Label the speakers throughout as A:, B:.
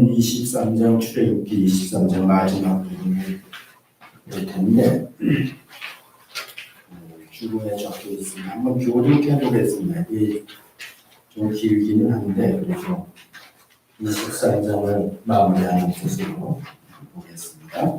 A: 오늘은 23장 출애굽기 23장 마지막 부분을 볼 텐데 주보에 적혀 있습니다. 한번 교독해 보겠습니다. 좀 길기는 한데 그래서 23장을 마무리하는 것으로 보겠습니다.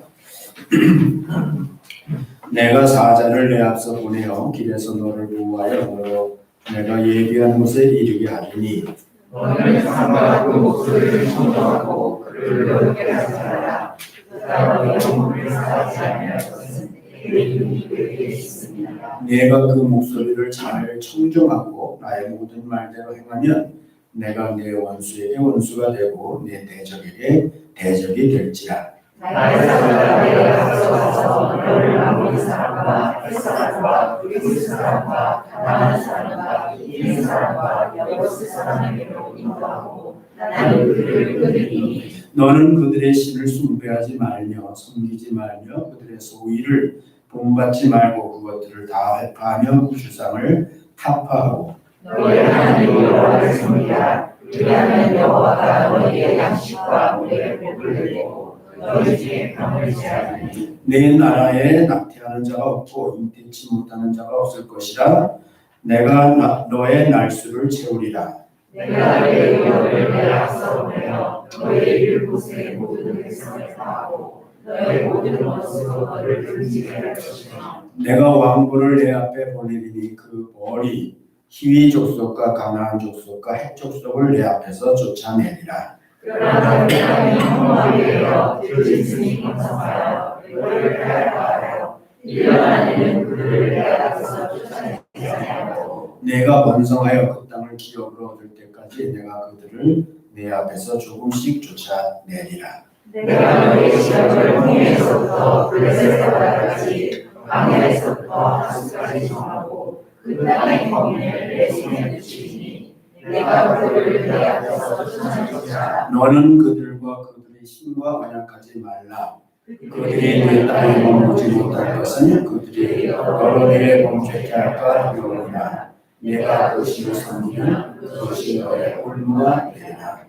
A: 내가 사자를 내 앞서 보내어 길에서 너를 보호하여 너로 내가 예비한 곳에 이르게 하리니
B: 너는 삼가 그 목소리를 청정하고 그를 어렵게 하지 말라. 그가 너의 영혼을 사하지 아니할 것은 그의 이름이 그에게 있습니다.
A: 내가 그 목소리를 잘 청정하고 나의 모든 말대로 행하면 내가 내 원수에게 원수가 되고 내 대적에게 대적이 될지라.
B: 나의 사자가 내 앞서 가서 너를 아모리 사람과 헷 사람과 그리스 사람과 가나안 사람과 히브리 사람과 여부스 사람에게로 인도하고 나는 그들을 끊으리니
A: 너는 그들의 신을 숭배하지 말며 섬기지 말며 그들의 소위를 본받지 말고 그것들을 다 회파하며 그 주상을 타파하고
B: 너의 하나님 여호와를 섬기라. 그리하면 여호와가 너희의 양식과 너희의 복을 내리고 너희 집에 병을 제하리니
A: 내 나라에 낙태하는 자가 없고 잉태치 못하는 자가 없을 것이라. 내가 너의 날수를 채우리라.
B: 내가 내 영혼을 내 앞서 보내어 너희의 일곳의 모든 백성을 다하고 너의 모든 원수로 너를 등지게 할 것이며
A: 내가 왕군을 내 앞에 보내리니 그 벌이 히위 족속과 가나안 족속과 헷 족속을 내 앞에서 쫓아내리라.
B: 그러나 내가 영원하게 되어 들짐승이 번성하여 너를 빼앗아가요. 1년 안에는 그들을 내 앞에서 쫓아내지 아니하고
A: 내가 번성하여 그 땅을 기업으로 얻을 때까지 내가 그들을 내 앞에서 조금씩 쫓아내리라.
B: 내가 너의 시험을 홍해에서부터 블레셋바다까지 광야에서부터 하수까지 정하고 그 땅의 범인을 내 손에 붙이니 내가 그들을 내 앞에서 쫓아내리라.
A: 너는 그들과 그들의 신과 언약하지 말라. 그들이 내 땅에 머무르지 못할 것은 그들이 너로 내게 범죄케 할까 두려우니라. 내가 그 신을 섬기면 그것이 너의 홀무가 되리라.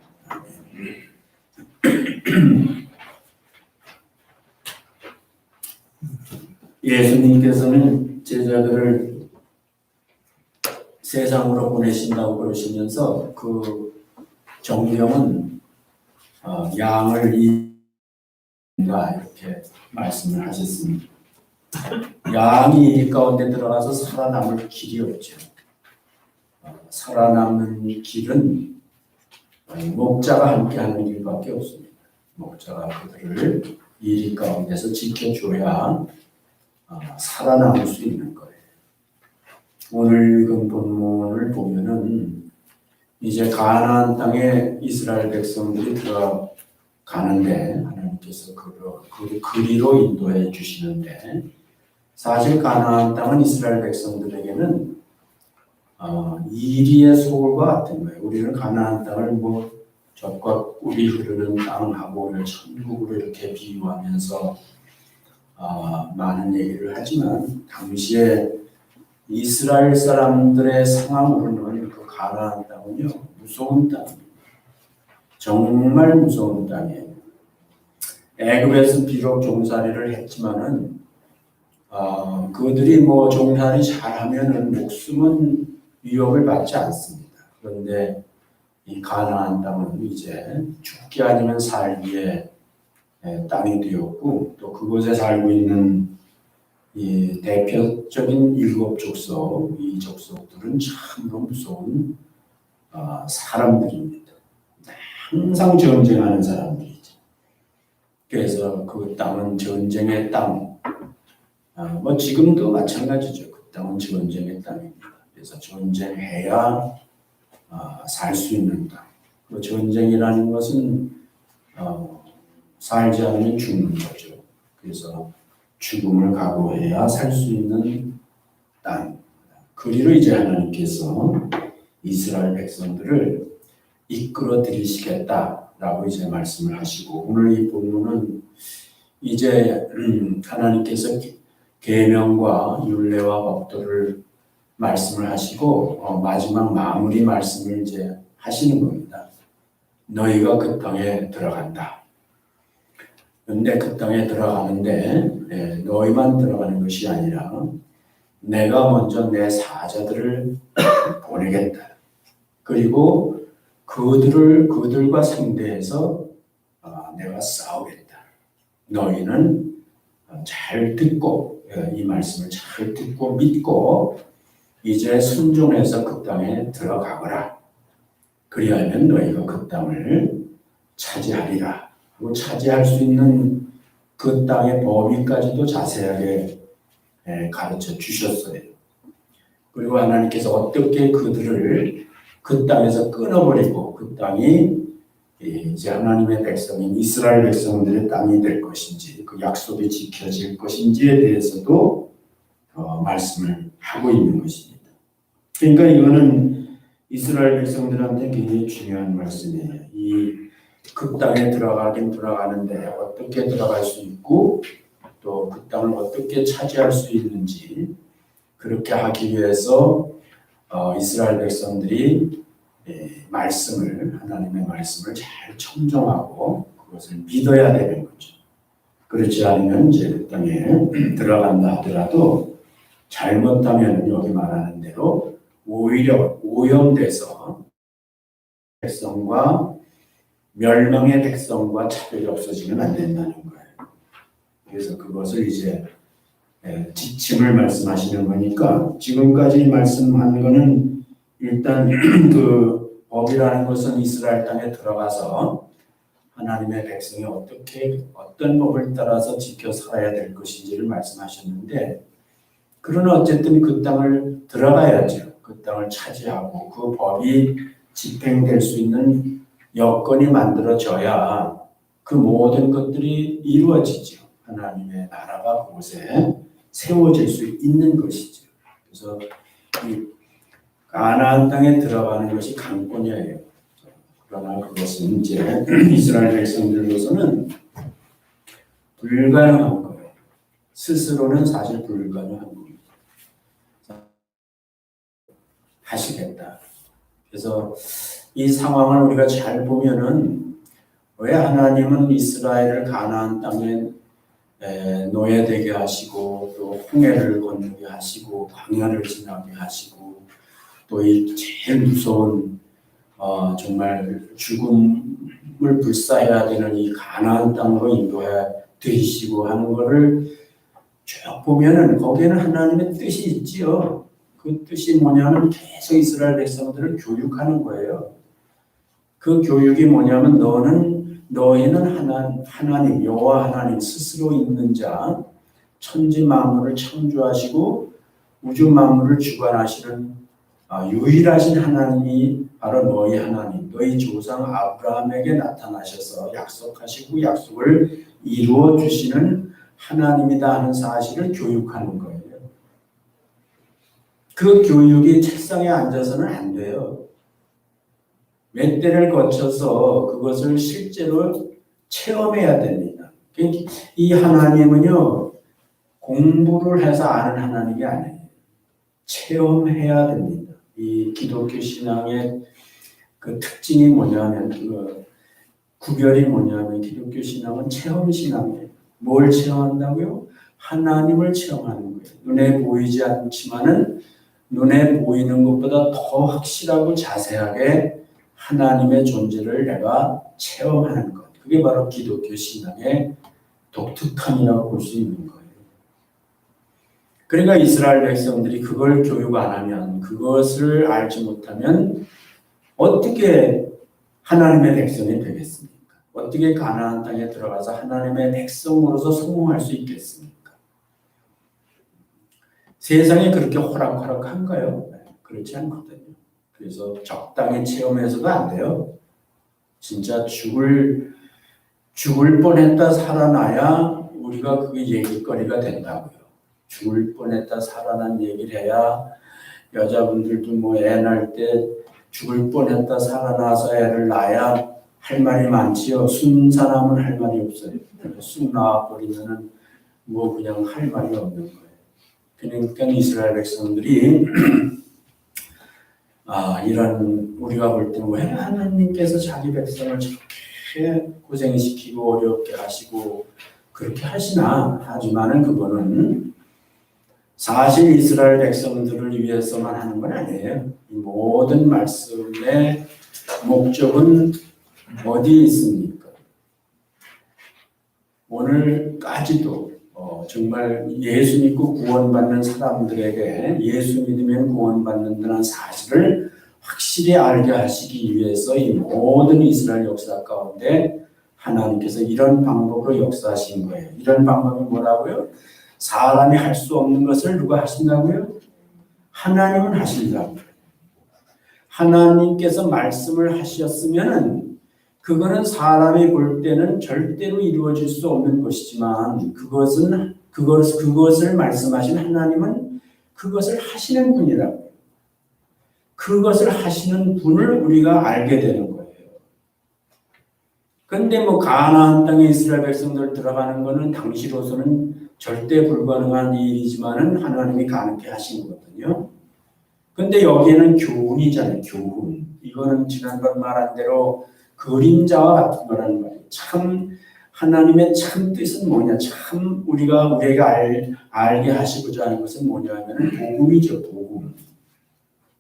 A: 예수님께서는 제자들을 세상으로 보내신다고 그러시면서 그 정령은 양을 이인가 이렇게 말씀을 하셨습니다. 양이 이 가운데 들어가서 살아남을 길이 없죠. 살아남는 길은 목자가 함께하는 길밖에 없습니다. 목자가 그들을 이리 가운데서 지켜줘야 살아남을 수 있는 거예요. 오늘 읽은 본문을 보면은 이제 가나안 땅에 이스라엘 백성들이 들어가는데 하나님께서 그리로 인도해 주시는데 사실 가나안 땅은 이스라엘 백성들에게는 이리의 소울과 같은 거예요. 우리는 가나안 땅을 뭐 젖과 꿀이 흐르는 땅하고 천국으로 이렇게 비유하면서 많은 얘기를 하지만 당시에 이스라엘 사람들의 상황으로는 그 가나안 땅은요 무서운 땅입니다. 정말 무서운 땅이에요. 애굽에서 비록 종살이를 했지만은 그들이 뭐 종살이 잘하면은 목숨은 위협을 받지 않습니다. 그런데 이 가나안 땅은 이제 죽기 아니면 살기의 땅이 되었고 또 그곳에 살고 있는 이 대표적인 7 족속, 이 족속들은 참으로 무서운 사람들입니다. 항상 전쟁하는 사람들이죠. 그래서 그 땅은 전쟁의 땅, 뭐 지금도 마찬가지죠. 그 땅은 전쟁의 땅입니다. 그래서 전쟁해야 살 수 있는 땅. 그 전쟁이라는 것은 살지 않으면 죽는 거죠. 그래서 죽음을 각오해야 살 수 있는 땅. 그리로 이제 하나님께서 이스라엘 백성들을 이끌어 들이시겠다라고 이제 말씀을 하시고 오늘 이 본문은 이제 하나님께서 계명과 율례와 법도를 말씀을 하시고 마지막 마무리 말씀을 이제 하시는 겁니다. 너희가 그 땅에 들어간다. 근데 그 땅에 들어가는데 너희만 들어가는 것이 아니라 내가 먼저 내 사자들을 보내겠다. 그리고 그들과 상대해서 내가 싸우겠다. 너희는 잘 듣고 이 말씀을 잘 듣고 믿고 이제 순종해서 그 땅에 들어가거라. 그리하면 너희가 그 땅을 차지하리라. 하고 차지할 수 있는 그 땅의 범위까지도 자세하게 가르쳐 주셨어요. 그리고 하나님께서 어떻게 그들을 그 땅에서 끊어버리고 그 땅이 이제 하나님의 백성인 이스라엘 백성들의 땅이 될 것인지 그 약속이 지켜질 것인지에 대해서도 말씀을 하고 있는 것입니다. 그러니까 이거는 이스라엘 백성들한테 굉장히 중요한 말씀이에요. 이 그 땅에 들어가긴 들어가는데 어떻게 들어갈 수 있고 또 그 땅을 어떻게 차지할 수 있는지 그렇게 하기 위해서 이스라엘 백성들이 하나님의 말씀을 잘 청정하고 그것을 믿어야 되는 거죠. 그렇지 않으면 이제 그 땅에 들어간다 하더라도 잘못하면 여기 말하는 대로 오히려 오염돼서 백성과 멸망의 백성과 차별이 없어지면 안 된다는 거예요. 그래서 그것을 이제 지침을 말씀하시는 거니까 지금까지 말씀한 거는 일단 그 법이라는 것은 이스라엘 땅에 들어가서 하나님의 백성이 어떤 법을 따라서 지켜 살아야 될 것인지를 말씀하셨는데 그러나 어쨌든 그 땅을 들어가야죠. 그 땅을 차지하고 그 법이 집행될 수 있는 여건이 만들어져야 그 모든 것들이 이루어지죠. 하나님의 나라가 그곳에 세워질 수 있는 것이죠. 그래서 이 가나안 땅에 들어가는 것이 강권이에요. 그러나 그것은 이제 이스라엘 백성들로서는 불가능한 거예요. 스스로는 사실 불가능한 겁니다. 하시겠다. 그래서 이 상황을 우리가 잘 보면은 왜 하나님은 이스라엘을 가나안 땅에 노예되게 하시고 또 홍해를 건너게 하시고 광야를 지나게 하시고 또 이 제일 무서운 정말 죽음을 불사해야 되는 이 가나안 땅으로 인도해 드리시고 하는 것을 쭉 보면은 거기에는 하나님의 뜻이 있지요. 그 뜻이 뭐냐면 계속 이스라엘 백성들을 교육하는 거예요. 그 교육이 뭐냐면 너희는 하나님 여호와 하나님 스스로 있는 자 천지 만물을 창조하시고 우주 만물을 주관하시는 유일하신 하나님이 바로 너희 하나님 너희 조상 아브라함에게 나타나셔서 약속하시고 약속을 이루어 주시는 하나님이다 하는 사실을 교육하는 거예요. 그 교육이 책상에 앉아서는 안 돼요. 몇 대를 거쳐서 그것을 실제로 체험해야 됩니다. 이 하나님은요, 공부를 해서 아는 하나님이 아니에요. 체험해야 됩니다. 이 기독교 신앙의 그 특징이 뭐냐면, 그 구별이 뭐냐면, 기독교 신앙은 체험 신앙이에요. 뭘 체험한다고요? 하나님을 체험하는 거예요. 눈에 보이지 않지만은 눈에 보이는 것보다 더 확실하고 자세하게 하나님의 존재를 내가 체험하는 것. 그게 바로 기독교 신앙의 독특함이라고 볼 수 있는 거예요. 그러니까 이스라엘 백성들이 그걸 교육 안 하면, 그것을 알지 못하면 어떻게 하나님의 백성이 되겠습니까? 어떻게 가나안 땅에 들어가서 하나님의 백성으로서 성공할 수 있겠습니까? 세상이 그렇게 호락호락한가요? 그렇지 않거든요. 그래서 적당히 체험해서도 안 돼요. 진짜 죽을 뻔했다 살아나야 우리가 그게 얘기거리가 된다고요. 죽을 뻔했다 살아난 얘기를 해야 여자분들도 뭐 애 낳을 때 죽을 뻔했다 살아나서 애를 낳아야 할 말이 많지요. 순 사람은 할 말이 없어요. 쑥 나와버리면은 뭐 그냥 할 말이 없는 거예요. 그러니까 이스라엘 백성들이 이런 우리가 볼 때는 왜 하나님께서 자기 백성을 저렇게 고생시키고 어렵게 하시고 그렇게 하시나 하지만은 그거는 사실 이스라엘 백성들을 위해서만 하는 건 아니에요. 이 모든 말씀의 목적은 어디에 있습니까? 오늘까지도 정말 예수 믿고 구원받는 사람들에게 예수 믿으면 구원받는다는 사실을 확실히 알게 하시기 위해서 이 모든 이스라엘 역사 가운데 하나님께서 이런 방법으로 역사하신 거예요. 이런 방법이 뭐라고요? 사람이 할 수 없는 것을 누가 하신다고요? 하나님은 하신다고요. 하나님께서 말씀을 하셨으면은 그거는 사람이 볼 때는 절대로 이루어질 수 없는 것이지만 그것을 말씀하신 하나님은 그것을 하시는 분이라고요. 그것을 하시는 분을 우리가 알게 되는 거예요. 근데 가나안 땅에 이스라엘 백성들 들어가는 거는 당시로서는 절대 불가능한 일이지만은 하나님이 가능케 하신 거거든요. 근데 여기에는 교훈이잖아요. 교훈. 이거는 지난번 말한 대로 그림자와 같은 거라는 말이에요. 참 하나님의 참 뜻은 뭐냐? 참 우리가 알게 하시고자 하는 것은 뭐냐면은 복음이죠. 복음.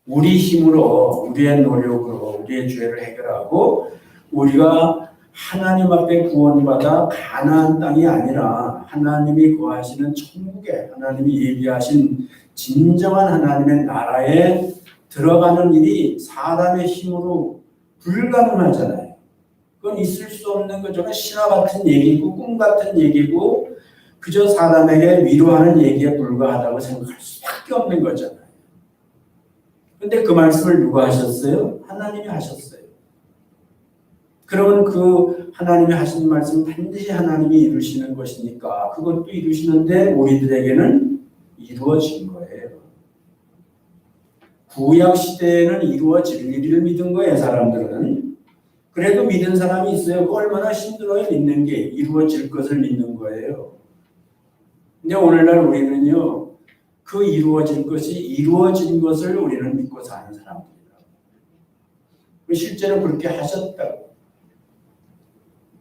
A: 우리 힘으로, 우리의 노력으로 우리의 죄를 해결하고 우리가 하나님 앞에 구원받아 가나안 땅이 아니라 하나님이 거하시는 천국에 하나님이 예비하신 진정한 하나님의 나라에 들어가는 일이 사람의 힘으로 불가능하잖아요. 그건 있을 수 없는 거죠. 신화 같은 얘기고 꿈 같은 얘기고 그저 사람에게 위로하는 얘기에 불과하다고 생각할 수밖에 없는 거잖아요. 근데 그 말씀을 누가 하셨어요? 하나님이 하셨어요. 그러면 그 하나님이 하신 말씀 반드시 하나님이 이루시는 것이니까 그것도 이루시는데 우리들에게는 이루어진 거예요. 구약 시대에는 이루어질 일을 믿은 거예요. 사람들은. 그래도 믿은 사람이 있어요. 그 얼마나 힘들어요. 믿는 게 이루어질 것을 믿는 거예요. 근데 오늘날 우리는요. 그 이루어질 것이 이루어진 것을 우리는 믿고 사는 사람들이라고. 실제로 그렇게 하셨다고.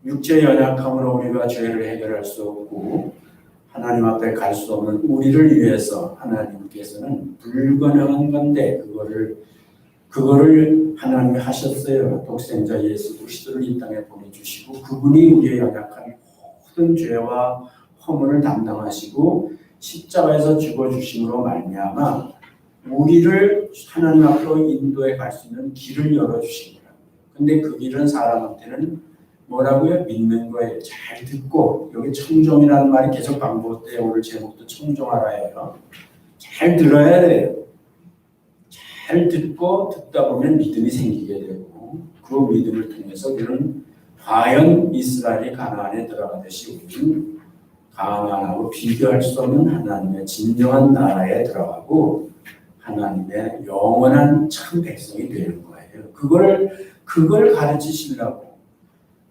A: 육체의 연약함으로 우리가 죄를 해결할 수 없고 하나님 앞에 갈 수 없는 우리를 위해서 하나님께서는 불가능한 건데 그거를 하나님이 하셨어요. 독생자 예수 그리스도를 이 땅에 보내주시고 그분이 우리의 연약한 모든 죄와 허물을 담당하시고 십자가에서 죽어주심으로 말미암아 우리를 하나님 앞으로 인도해 갈 수 있는 길을 열어주신 거예요. 근데 그 길은 사람한테는 뭐라고요? 믿는 거예요. 잘 듣고 여기 청종이라는 말이 계속 반복돼요. 오늘 제목도 청종하라예요. 잘 들어야 돼요. 잘 듣고 듣다 보면 믿음이 생기게 되고 그 믿음을 통해서 우리는 과연 이스라엘이 가나안에 들어가듯이 우리는 가나안하고 비교할 수 없는 하나님의 진정한 나라에 들어가고 하나님의 영원한 참 백성이 되는 거예요. 그걸 가르치시려고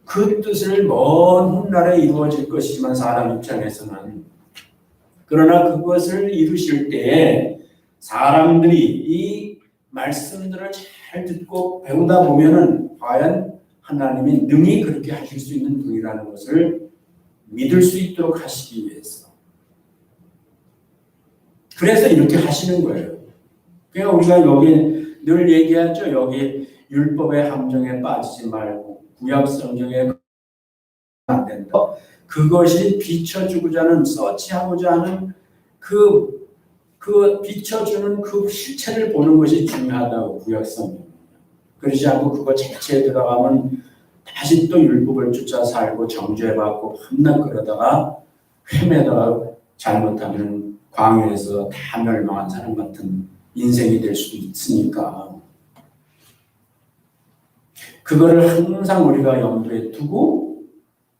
A: 그 뜻을 먼 훗날에 이루어질 것이지만 사람 입장에서는 그러나 그것을 이루실 때에 사람들이 이 말씀들을 잘 듣고 배우다 보면은 과연 하나님이 능히 그렇게 하실 수 있는 분이라는 것을 믿을 수 있도록 하시기 위해서 그래서 이렇게 하시는 거예요. 그러니까 우리가 여기 늘 얘기하죠. 여기 율법의 함정에 빠지지 말고 구약 성경에 안 된다. 그것이 비춰주고자 하는 서치하고자 하는 그 비춰주는 그 실체를 보는 것이 중요하다고 구약 성경. 그러지 않고 그거 자체에 들어가면 다시 또 율법을 쫓아 살고 정죄받고 밤낮 그러다가 헤매다가 잘못하면 광야에서 다 멸망한 사람 같은 인생이 될 수도 있으니까 그거를 항상 우리가 염두에 두고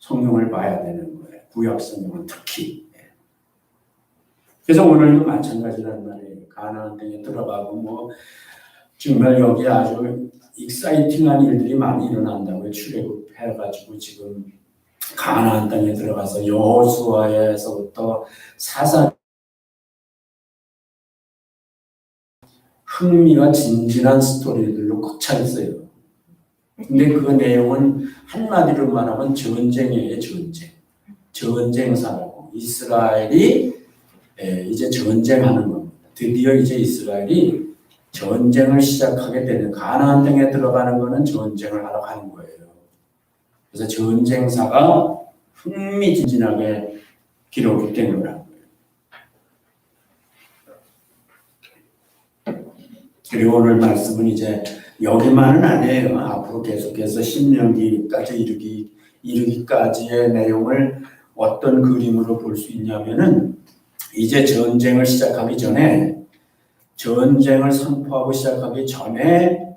A: 성경을 봐야 되는 거예요. 구약 성경은 특히. 그래서 오늘도 마찬가지란 말이에요. 가나안 땅에 들어가고 정말 여기 아주 익사이팅한 일들이 많이 일어난다고요. 출애굽해가지고 지금 가나안 땅에 들어가서 여호수아에서부터 사사 흥미가 진진한 스토리들로 꽉 차 있어요. 근데 그 내용은 한마디로 말하면 전쟁이에요. 전쟁사라고. 이스라엘이 이제 전쟁하는 겁니다. 드디어 이제 이스라엘이 전쟁을 시작하게 되는, 가나안 땅에 들어가는 거는 전쟁을 하러 가는 거예요. 그래서 전쟁사가 흥미진진하게 기록이 된 거라고요. 그리고 오늘 말씀은 이제 여기만은 아니에요. 앞으로 계속해서 신명기까지 이르기까지의 내용을 어떤 그림으로 볼 수 있냐면은, 이제 전쟁을 시작하기 전에, 전쟁을 선포하고 시작하기 전에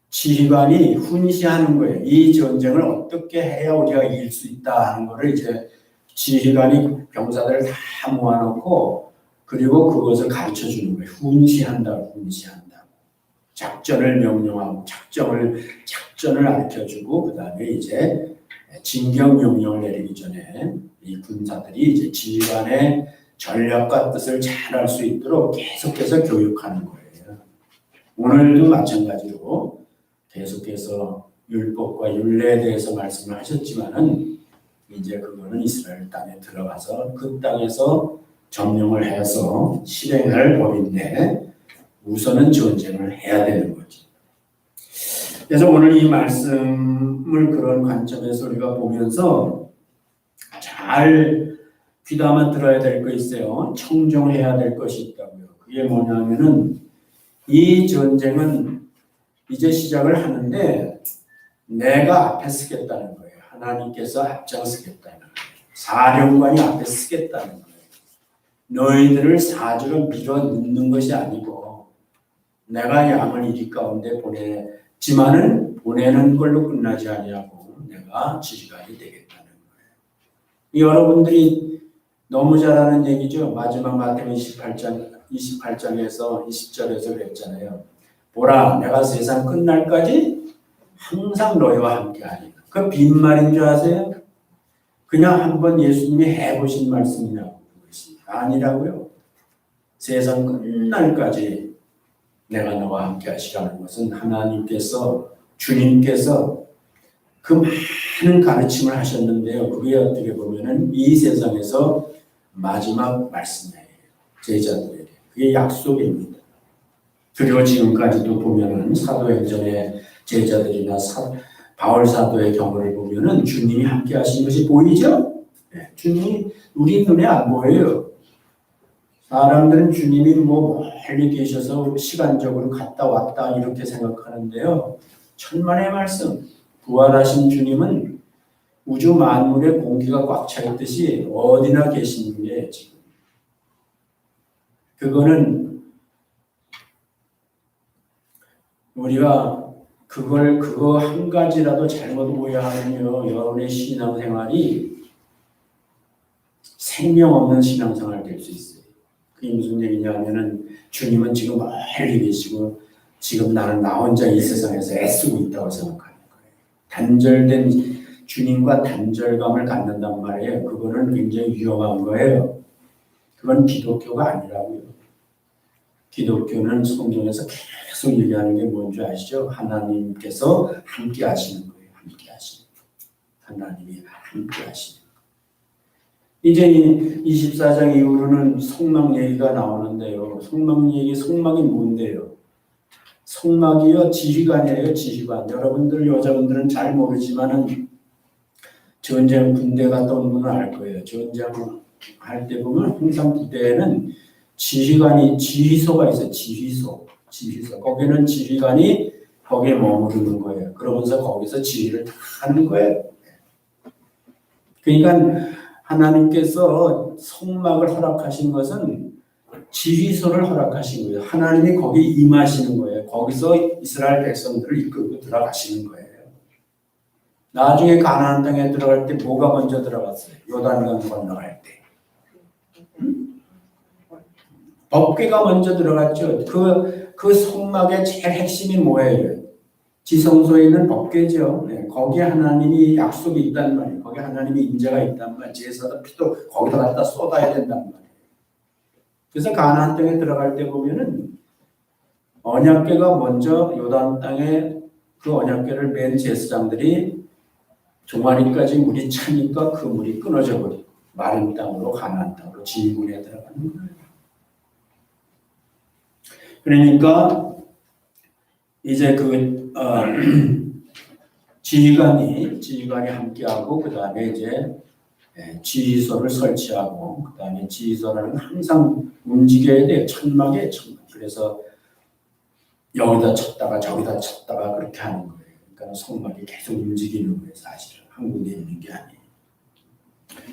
A: 지휘관이 훈시하는 거예요. 이 전쟁을 어떻게 해야 우리가 이길 수 있다 하는 거를 이제 지휘관이 병사들을 다 모아놓고, 그리고 그것을 가르쳐 주는 거예요. 훈시한다고. 작전을 명령하고 작전을 알려주고, 그 다음에 이제 진격 명령을 내리기 전에 이 군사들이 이제 지휘관의 전략과 뜻을 잘 알 수 있도록 계속해서 교육하는 거예요. 오늘도 마찬가지로 계속해서 율법과 율례에 대해서 말씀을 하셨지만은, 이제 그거는 이스라엘 땅에 들어가서 그 땅에서 점령을 해서 실행할 법인데, 우선은 전쟁을 해야 되는 거지. 그래서 오늘 이 말씀을 그런 관점에서 우리가 보면서 잘 귀담아 들어야 될 거 있어요. 청정해야 될 것이 있다고요. 그게 뭐냐면은, 이 전쟁은 이제 시작을 하는데 내가 앞에 서겠다는 거예요. 하나님께서 앞장서겠다는 거예요. 사령관이 앞에 서겠다는 거예요. 너희들을 사주로 밀어 넣는 것이 아니고, 내가 양을 이리 가운데 보내지만은 보내는 걸로 끝나지 아니하고 내가 지휘관이 되겠다는 거예요. 여러분들이 너무 잘 아는 얘기죠. 마지막 마태복음 28장에서 20절에서 그랬잖아요. 보라, 내가 세상 끝날까지 항상 너희와 함께하리라. 그 빈말인 줄 아세요? 그냥 한번 예수님이 해보신 말씀이냐고. 아니라고요. 세상 끝날까지 내가 너와 함께 하시라는 것은 하나님께서, 주님께서 그 많은 가르침을 하셨는데요. 그게 어떻게 보면은 이 세상에서 마지막 말씀이에요. 제자들에게. 그게 약속입니다. 그리고 지금까지도 보면은 사도행전의 제자들이나 바울 사도의 경우를 보면은 주님이 함께 하신 것이 보이죠? 네, 주님이 우리 눈에 안 보여요. 사람들은 주님이 멀리 계셔서 시간적으로 갔다 왔다 이렇게 생각하는데요. 천만의 말씀, 부활하신 주님은 우주 만물의 공기가 꽉 차 있듯이 어디나 계시는 게 지금. 그거는 우리가 그거 한 가지라도 잘못 오해하면요, 여러분의 신앙생활이 생명 없는 신앙생활 될 수 있어요. 그게 무슨 얘기냐면은, 주님은 지금 멀리 계시고 지금 나는 나 혼자 이 세상에서 애쓰고 있다고 생각하는 거예요. 단절된 주님과 단절감을 갖는단 말이에요. 그거는 굉장히 위험한 거예요. 그건 기독교가 아니라고요. 기독교는 성경에서 계속 얘기하는 게 뭔지 아시죠? 하나님께서 함께 하시는 거예요. 함께 하시는 거예요. 하나님이 함께 하시는 거예요. 이제 24장 이후로는 속막 얘기가 나오는데요. 속막이 뭔데요? 속막이요, 지휘관이에요. 지휘관. 여러분들 여자분들은 잘 모르지만은 전쟁 군대 갔다 온 분은 알 거예요. 전쟁할 때 보면 항상 부대에는 지휘소가 있어요. 지휘소. 거기는 지휘관이 거기에 머무르는 거예요. 그러면서 거기서 지휘를 다 하는 거예요. 그러니까 하나님께서 성막을 허락하신 것은 지휘소를 허락하신 거예요. 하나님이 거기 임하시는 거예요. 거기서 이스라엘 백성들을 이끌고 들어가시는 거예요. 나중에 가나안 땅에 들어갈 때 뭐가 먼저 들어갔어요? 요단강 건너갈 때. 법궤가 먼저 들어갔죠. 그 성막의 제일 핵심이 뭐예요? 지성소에 있는 법궤죠. 네, 거기에 하나님이 약속이 있단 말이에요. 거기에 하나님이 인자가 있단 말이에요. 제사도 피도 거기다 갖다 쏟아야 된단 말이에요. 그래서 가나안 땅에 들어갈 때 보면은 언약궤가 먼저 요단 땅에 그 언약궤를 맨 제사장들이 종아리까지 물이 차니까 그 물이 끊어져 버리고 마른 땅으로 가나안 땅으로 진군에 들어가는 거예요. 그러니까 이제 지휘관이 함께하고 그 다음에 이제 지휘소를 설치하고 그 다음에 지휘소는 항상 움직여야 돼요. 천막에 천막. 그래서 여기다 쳤다가 저기다 쳤다가 그렇게 하는 거예요. 그러니까 성막이 계속 움직이는 거예요. 사실은 한 군데 있는 게 아니에요.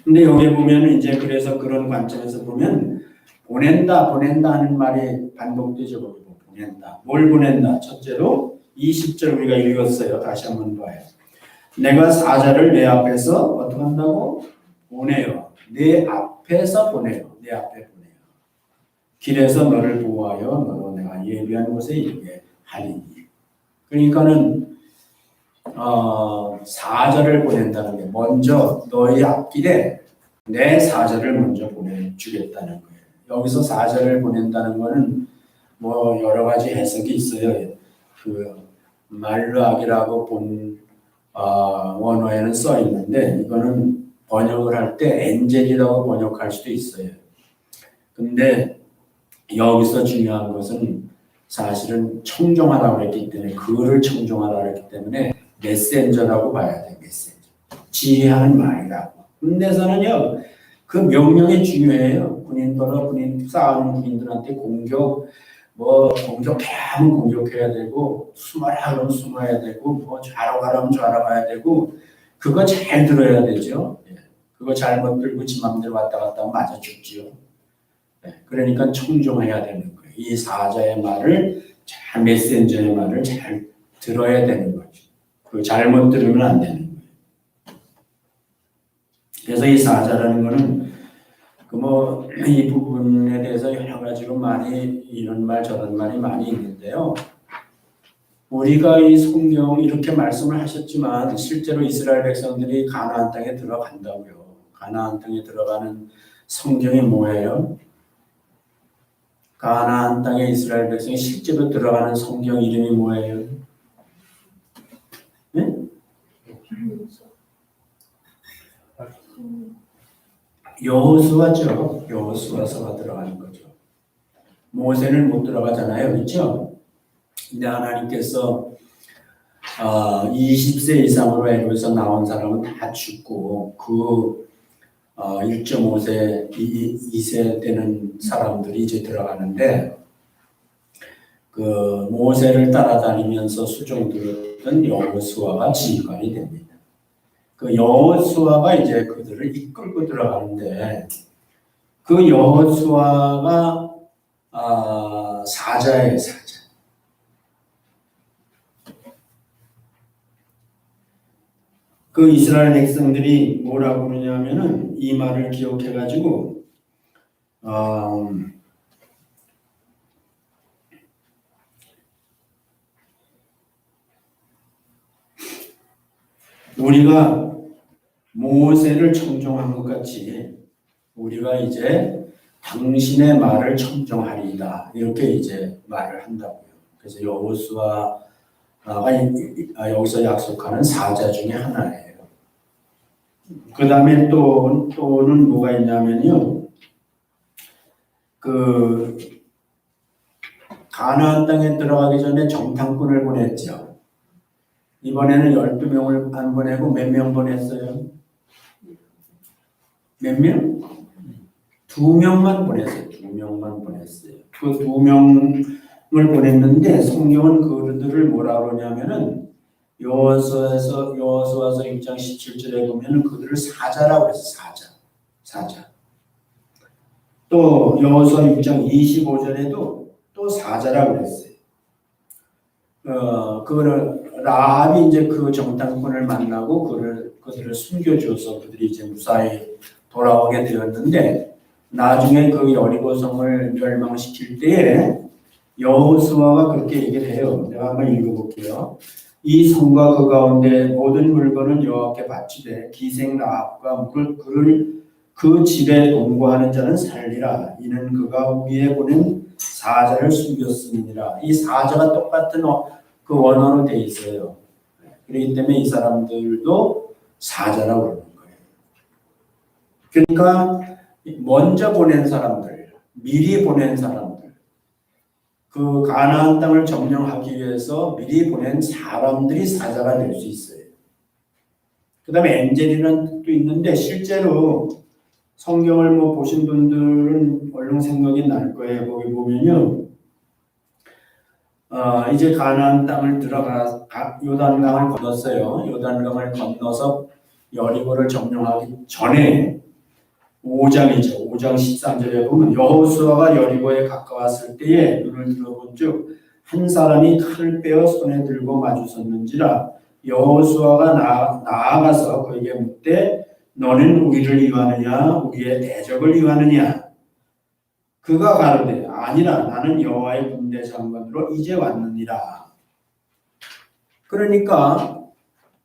A: 근데 여기 보면은 이제 그래서 그런 관점에서 보면 보낸다 하는 말이 반복되죠. 거기도 보낸다. 뭘 보낸다? 첫째로 20절 우리가 읽었어요. 다시 한번 봐요. 내가 사자를 내 앞에서 어떻게 한다고? 보내요. 내 앞에서 보내요. 내 앞에 보내요. 길에서 너를 보호하여 너로 내가 예비한 곳에 이르게 하리니. 그러니까는 사자를 보낸다는 게 먼저 너희 앞길에 내 사자를 먼저 보내주겠다는 거예요. 여기서 사자를 보낸다는 거는 뭐 여러 가지 해석이 있어요. 그 말르악이라고 본 원어에는 써 있는데 이거는 번역을 할 때 엔젤이라고 번역할 수도 있어요. 근데 여기서 중요한 것은 사실은 청종하라고 했기 때문에 그를 청종하라고 했기 때문에 메신저라고 봐야 돼요. 메신저. 지휘하는 말이라고. 군대에서는요. 그 명령이 중요해요. 군인 싸우는 군인들한테 공격해야 하면 공격해야 되고 숨어라 그러면 숨어야 되고 뭐 좌로 가라면 좌로 가야 되고 그거 잘 들어야 되죠. 그거 잘못 들고 지 맘대로 왔다 갔다 하면 맞아 죽지요. 그러니까 청종해야 되는 거예요. 이 사자의 말을 잘 메신저의 말을 잘 들어야 되는 거죠. 그 잘못 들으면 안 되는 거예요. 그래서 이 사자라는 거는 이 부분에 대해서 여러 가지로 많이 이런 말 저런 말이 많이 있는데요. 우리가 이 성경 이렇게 말씀을 하셨지만 실제로 이스라엘 백성들이 가나안 땅에 들어간다고요. 가나안 땅에 들어가는 성경이 뭐예요? 가나안 땅에 이스라엘 백성이 실제로 들어가는 성경 이름이 뭐예요? 네? 여호수아죠. 여호수아서가 들어가는 거죠. 모세는 못 들어가잖아요. 그렇죠? 근데 하나님께서 20세 이상으로 애굽에서 나온 사람은 다 죽고 1.5세, 2세 되는 사람들이 이제 들어가는데 그 모세를 따라다니면서 수종들었던 여호수아가 지휘관이 됩니다. 그 여호수아가 이제 그들을 이끌고 들어가는데 그 여호수아가 사자예요, 사자. 그 이스라엘 백성들이 뭐라고 그러냐면은 이 말을 기억해가지고 우리가 모세를 청종한 것 같이 우리가 이제 당신의 말을 청종하리이다 이렇게 이제 말을 한다고요. 그래서 여호수아가 여기서 약속하는 사자 중에 하나예요. 그 다음에 또는 뭐가 있냐면요. 그 가나안 땅에 들어가기 전에 정탐꾼을 보냈죠. 이번에는 12명을 안 보내고 몇 명 보냈어요? 몇 명? 2명만 보냈어요. 2명만 보냈어요. 그 2명을 보냈는데 성경은 그들을 뭐라 그러냐면은 여호수아서 6장 17절에 보면은 그들을 사자라고 해서 사자. 또 여호수아 6장 25절에도 또 사자라고 했어요. 라합이 이제 그 정탐꾼을 만나고 그들을 숨겨줘서 그들이 이제 무사히 돌아오게 되었는데 나중에 그 여리고성을 멸망시킬 때에 여호수아가 그렇게 얘기를 해요. 내가 한번 읽어볼게요. 이 성과 그 가운데 모든 물건은 여호와께 바치되 기생 라합과 그를 그 집에 동거하는 자는 살리라. 이는 그가 위에 보낸 사자를 숨겼음이니라. 이 사자가 똑같은 그 원어로 돼 있어요. 그렇기 때문에 이 사람들도 사자라고 그러는 거예요. 그러니까 먼저 보낸 사람들, 미리 보낸 사람들, 그 가나안 땅을 점령하기 위해서 미리 보낸 사람들이 사자가 될 수 있어요. 그 다음에 엔젤이라는 뜻도 있는데 실제로 성경을 보신 분들은 얼른 생각이 날 거예요. 거기 보면요. 이제 가나안 땅을 요단강을 건넜어요. 요단강을 건너서 여리고를 점령하기 전에 5장이죠. 5장 13절에 보면 여호수아가 여리고에 가까웠을 때에 눈을 들어본즉 한 사람이 칼을 빼어 손에 들고 마주섰는지라. 여호수아가 나아가서 그에게 묻되 너는 우리를 위하느냐 우리의 대적을 위하느냐. 그가 가로되 아니라 나는 여호와의 군대 장관으로 이제 왔느니라. 그러니까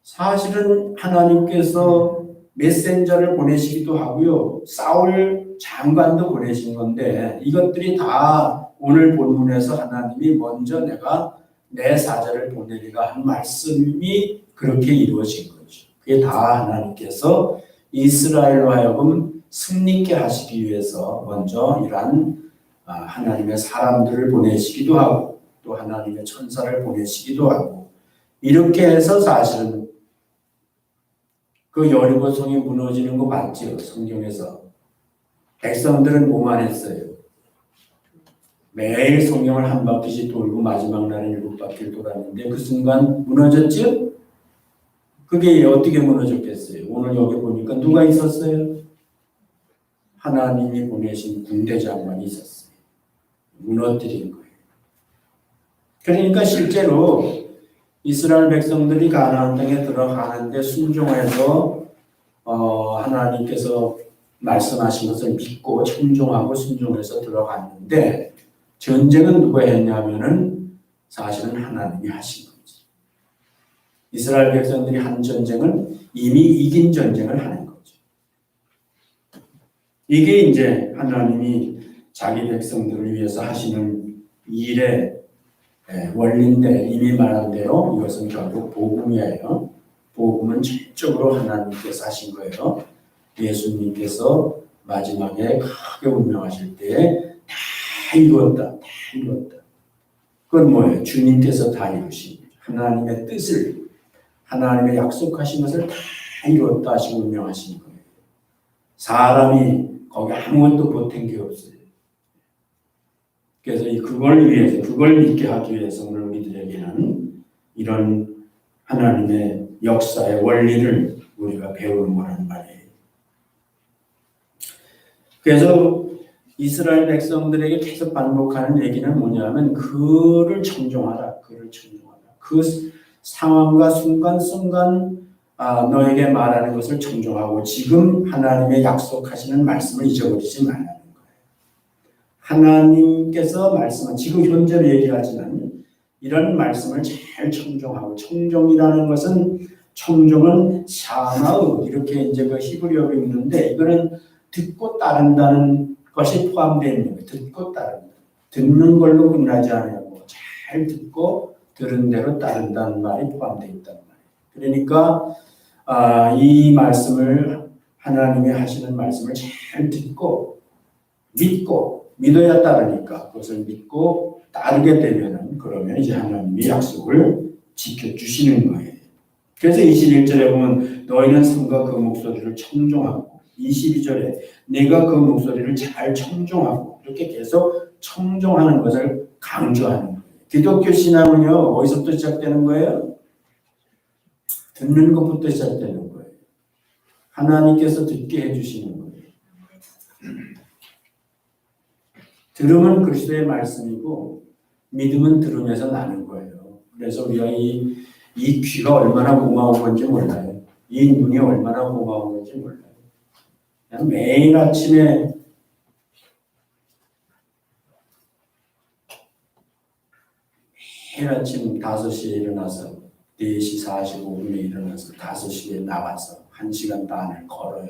A: 사실은 하나님께서 메신저를 보내시기도 하고요. 사울 장관도 보내신 건데 이것들이 다 오늘 본문에서 하나님이 먼저 내가 내 사자를 보내리라 한 말씀이 그렇게 이루어진 거죠. 그게 다 하나님께서 이스라엘로 하여금 승리케 하시기 위해서 먼저 이러한 하나님의 사람들을 보내시기도 하고 또 하나님의 천사를 보내시기도 하고 이렇게 해서 사실은 그 여리고 성이 무너지는 거 봤죠. 성경에서. 백성들은 뭐만 했어요? 매일 성경을 한 바퀴씩 돌고 마지막 날에 7바퀴를 돌았는데 그 순간 무너졌죠? 그게 어떻게 무너졌겠어요? 오늘 여기 보니까 누가 있었어요? 하나님이 보내신 군대 장관이 있었어요. 무너뜨린 거예요. 그러니까 실제로 이스라엘 백성들이 가나안 땅에 들어가는데 순종해서 하나님께서 말씀하신 것을 믿고 청종하고 순종해서 들어갔는데 전쟁은 누가 했냐면은 사실은 하나님이 하신 거지. 이스라엘 백성들이 한 전쟁은 이미 이긴 전쟁을 하는 거죠. 이게 이제 하나님이 자기 백성들을 위해서 하시는 일의 원리인데 이미 말한 대로 이것은 결국 복음이에요. 복음은 전적으로 하나님께서 하신 거예요. 예수님께서 마지막에 크게 운명하실 때 다 이루었다. 다 이루었다. 그건 뭐예요? 주님께서 다 이루신 거죠. 하나님의 뜻을 하나님의 약속하신 것을 다 이루었다 하시고 운명하신 거예요. 사람이 거기 아무것도 보탠 게 없어요. 그래서 그걸 위해서, 그걸 믿게 하기 위해서 오늘 우리들에게는 이런 하나님의 역사의 원리를 우리가 배우는 거란 말이에요. 그래서 이스라엘 백성들에게 계속 반복하는 얘기는 뭐냐면 그를 청종하라, 그를 청종하라. 그 상황과 순간순간 너에게 말하는 것을 청종하고 지금 하나님의 약속하시는 말씀을 잊어버리지 말라는 거예요. 하나님께서 말씀한 지금 현재로 얘기하지만 이런 말씀을 잘 청종하고 청종이라는 것은 청종은 샤마우 이렇게 이제 그 히브리어로 읽는데 이거는 듣고 따른다는 것이 포함되어 있는 거예요. 듣고 따른다. 듣는 걸로 끝나지 않고 잘 듣고 들은 대로 따른다는 말이 포함되어 있단 말이에요. 그러니까 이 말씀을 하나님이 하시는 말씀을 잘 듣고 믿고 믿어야 따르니까 그것을 믿고 따르게 되면은 그러면 이제 하나님이 약속을 지켜주시는 거예요. 그래서 21절에 보면 너희는 삼가 그 목소리를 청종하고 22절에 네가 그 목소리를 잘 청종하고 이렇게 계속 청종하는 것을 강조하는 거예요. 기독교 신앙은요 어디서부터 시작되는 거예요? 듣는 것부터 시작되는 거예요. 하나님께서 듣게 해주시는 거예요. 들음은 그리스도의 말씀이고 믿음은 들음에서 나는 거예요. 그래서 우리가 이 귀가 얼마나 고마운 건지 몰라요. 이 눈이 얼마나 고마운 건지 몰라요. 그냥 매일 아침에 매일 아침 5시에 일어나서 4시 45분에 일어나서 5시에 나와서 1시간 반을 걸어요.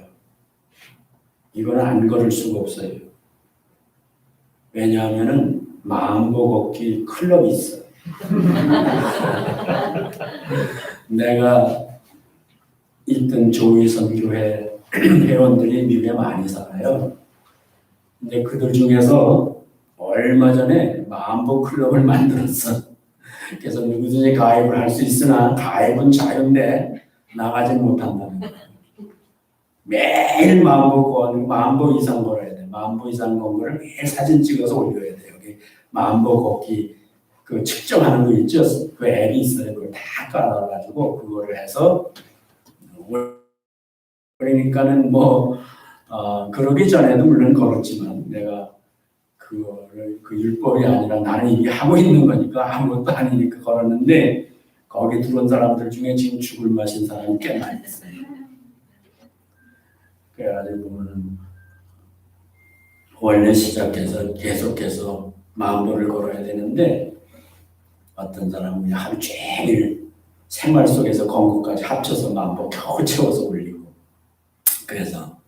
A: 이거는 안 걸을 수가 없어요. 왜냐하면은 마음보 걷기 클럽이 있어. 내가 있던 조의선교회 회원들이 미국에 많이 살아요. 근데 그들 중에서 얼마 전에 마음보 클럽을 만들었어. 그래서 누구든지 가입을 할 수 있으나 가입은 자유인데 나가지 못한다는 거예요. 매일 마음보 이상 걸어야 돼. 마음보 이상 건 거를 매일 사진 찍어서 올려야 돼. 여기 마음보 걷기 그 측정하는 거 있죠? 그 앱이 있어요. 그걸 다 깔아가지고 그거를 해서 그러니까는 그러기 전에도 물론 걸었지만 내가 그거를 그 율법이 아니라 나는 이미 하고 있는 거니까 아무것도 아니니까 걸었는데 거기 들어온 사람들 중에 지금 죽을 맛인 사람이 꽤 많이 있어요. 그래가지고 보면은 원래 시작해서 계속해서 마음보를 걸어야 되는데 어떤 사람은 그냥 하루 종일 생활 속에서 건 것까지 합쳐서 마음보 겨우 채워서 올리고 그래서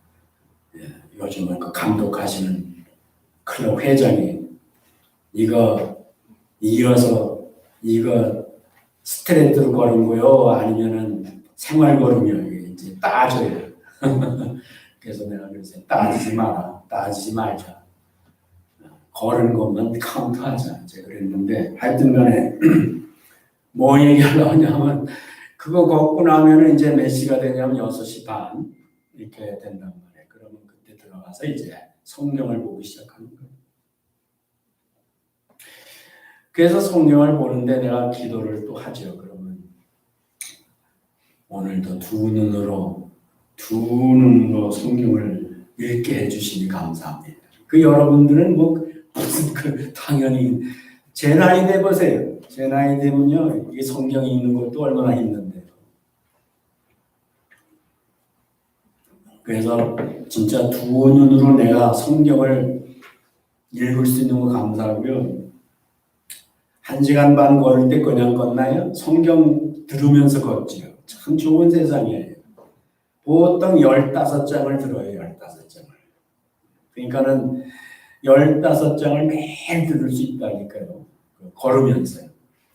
A: 요즘은 그 감독하시는 클럽 회장이 이거 이어서 이거 스트레이트로 걸은 거요 아니면은 생활 걸으면 이제 따져요. 그래서 내가 그래서 따지지 마라, 따지지 말자. 걸은 것만 카운트하자. 제가 그랬는데 하여튼간에 뭐 얘기하려고 하냐면 그거 걷고 나면은 이제 몇 시가 되냐면 6시 반 이렇게 된단 말이에요. 그러면 그때 들어가서 이제 성경을 보기 시작하는 거예요. 그래서 성경을 보는데 내가 기도를 또 하죠. 그러면 오늘도 두 눈으로 성경을 읽게 해주시니 감사합니다. 그 여러분들은 무슨 당연히 제 나이 돼 보세요. 제 나이 되면요 이게 성경 읽는 것도 얼마나 힘든데요. 그래서 진짜 두 눈으로 내가 성경을 읽을 수 있는 거 감사하고요. 1시간 반 걸을 때 그냥 걷나요? 성경 들으면서 걷지요. 참 좋은 세상이에요. 보통 15장을 들어요. 15장을. 그러니까는 15장을 매일 들을 수 있다니까요. 걸으면서요.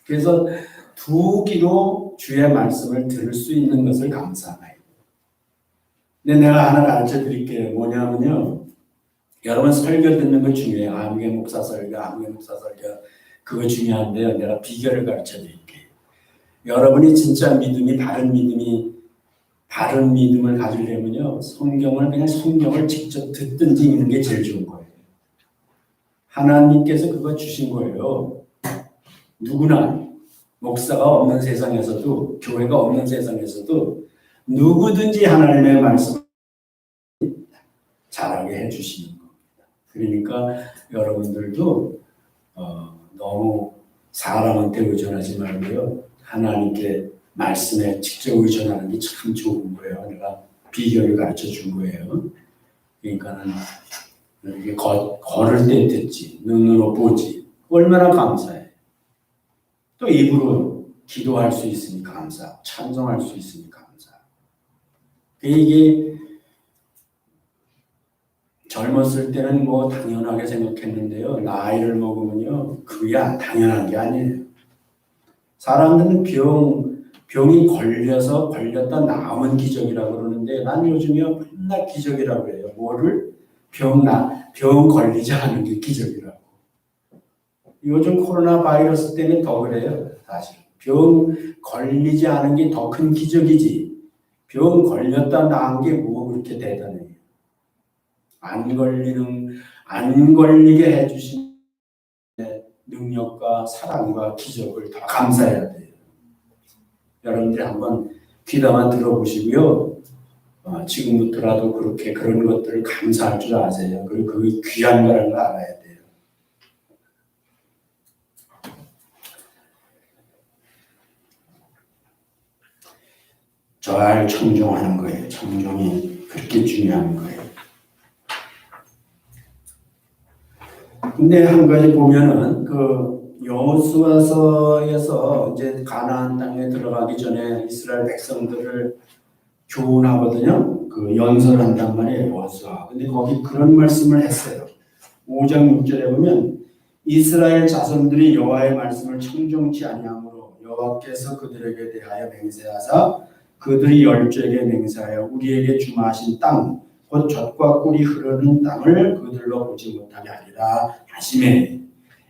A: 그래서 두 귀로 주의 말씀을 들을 수 있는 것을 감사해요. 근데 내가 하나 가르쳐 드릴게요. 뭐냐면요. 여러분 설교 듣는 거 중요해요. 아무개 목사 설교, 그거 중요한데요. 내가 비결을 가르쳐 드릴게요. 여러분이 진짜 바른 믿음을 가지려면요. 성경을 직접 듣든지 읽는 게 제일 좋은 거예요. 하나님께서 그거 주신 거예요. 누구나 목사가 없는 세상에서도 교회가 없는 세상에서도 누구든지 하나님의 말씀을 잘하게 해주시는 겁니다. 그러니까 여러분들도 너무 사람한테 의존하지 말고요. 하나님께 말씀에 직접 의존하는 게 참 좋은 거예요. 내가 비결을 가르쳐 준 거예요. 그러니까는 이렇게 걸을 때 듣지, 눈으로 보지. 얼마나 감사해. 또 입으로 기도할 수 있으니 감사, 찬송할 수 있으니 감사. 이게 젊었을 때는 당연하게 생각했는데요. 나이를 먹으면요, 그게 당연한 게 아니에요. 사람들은 병이 걸렸다 나은 기적이라고 그러는데 난 요즘이요 맨날 기적이라고 해요. 뭐를? 병 걸리지 않은 게 기적이라고. 요즘 코로나 바이러스 때문에 더 그래요. 사실 병 걸리지 않은 게 더 큰 기적이지. 병 걸렸다 나은 게 뭐 그렇게 대단해요. 안 걸리게 해주신 능력과 사랑과 기적을 더 감사해야 돼요. 여러분들이 한번 귀담아 들어보시고요. 지금부터라도 그런 것들을 감사할 줄 아세요. 그리고 그게 귀한 거라는 걸 알아야 돼요. 잘 청종하는 거예요. 청종이 그렇게 중요한 거예요. 근데 한 가지 보면은 여호수아서에서 이제 가나안 땅에 들어가기 전에 이스라엘 백성들을 교훈하거든요. 연설한단 말이에요. 여호수아. 근데 거기 그런 말씀을 했어요. 5장 6절에 보면 이스라엘 자손들이 여호와의 말씀을 청종치 아니하므로 여호와께서 그들에게 대하여 맹세하사 그들이 열조에게 맹세하여 우리에게 주마하신 땅 곧 젖과 꿀이 흐르는 땅을 그들로 보지 못하게 하리라 하시매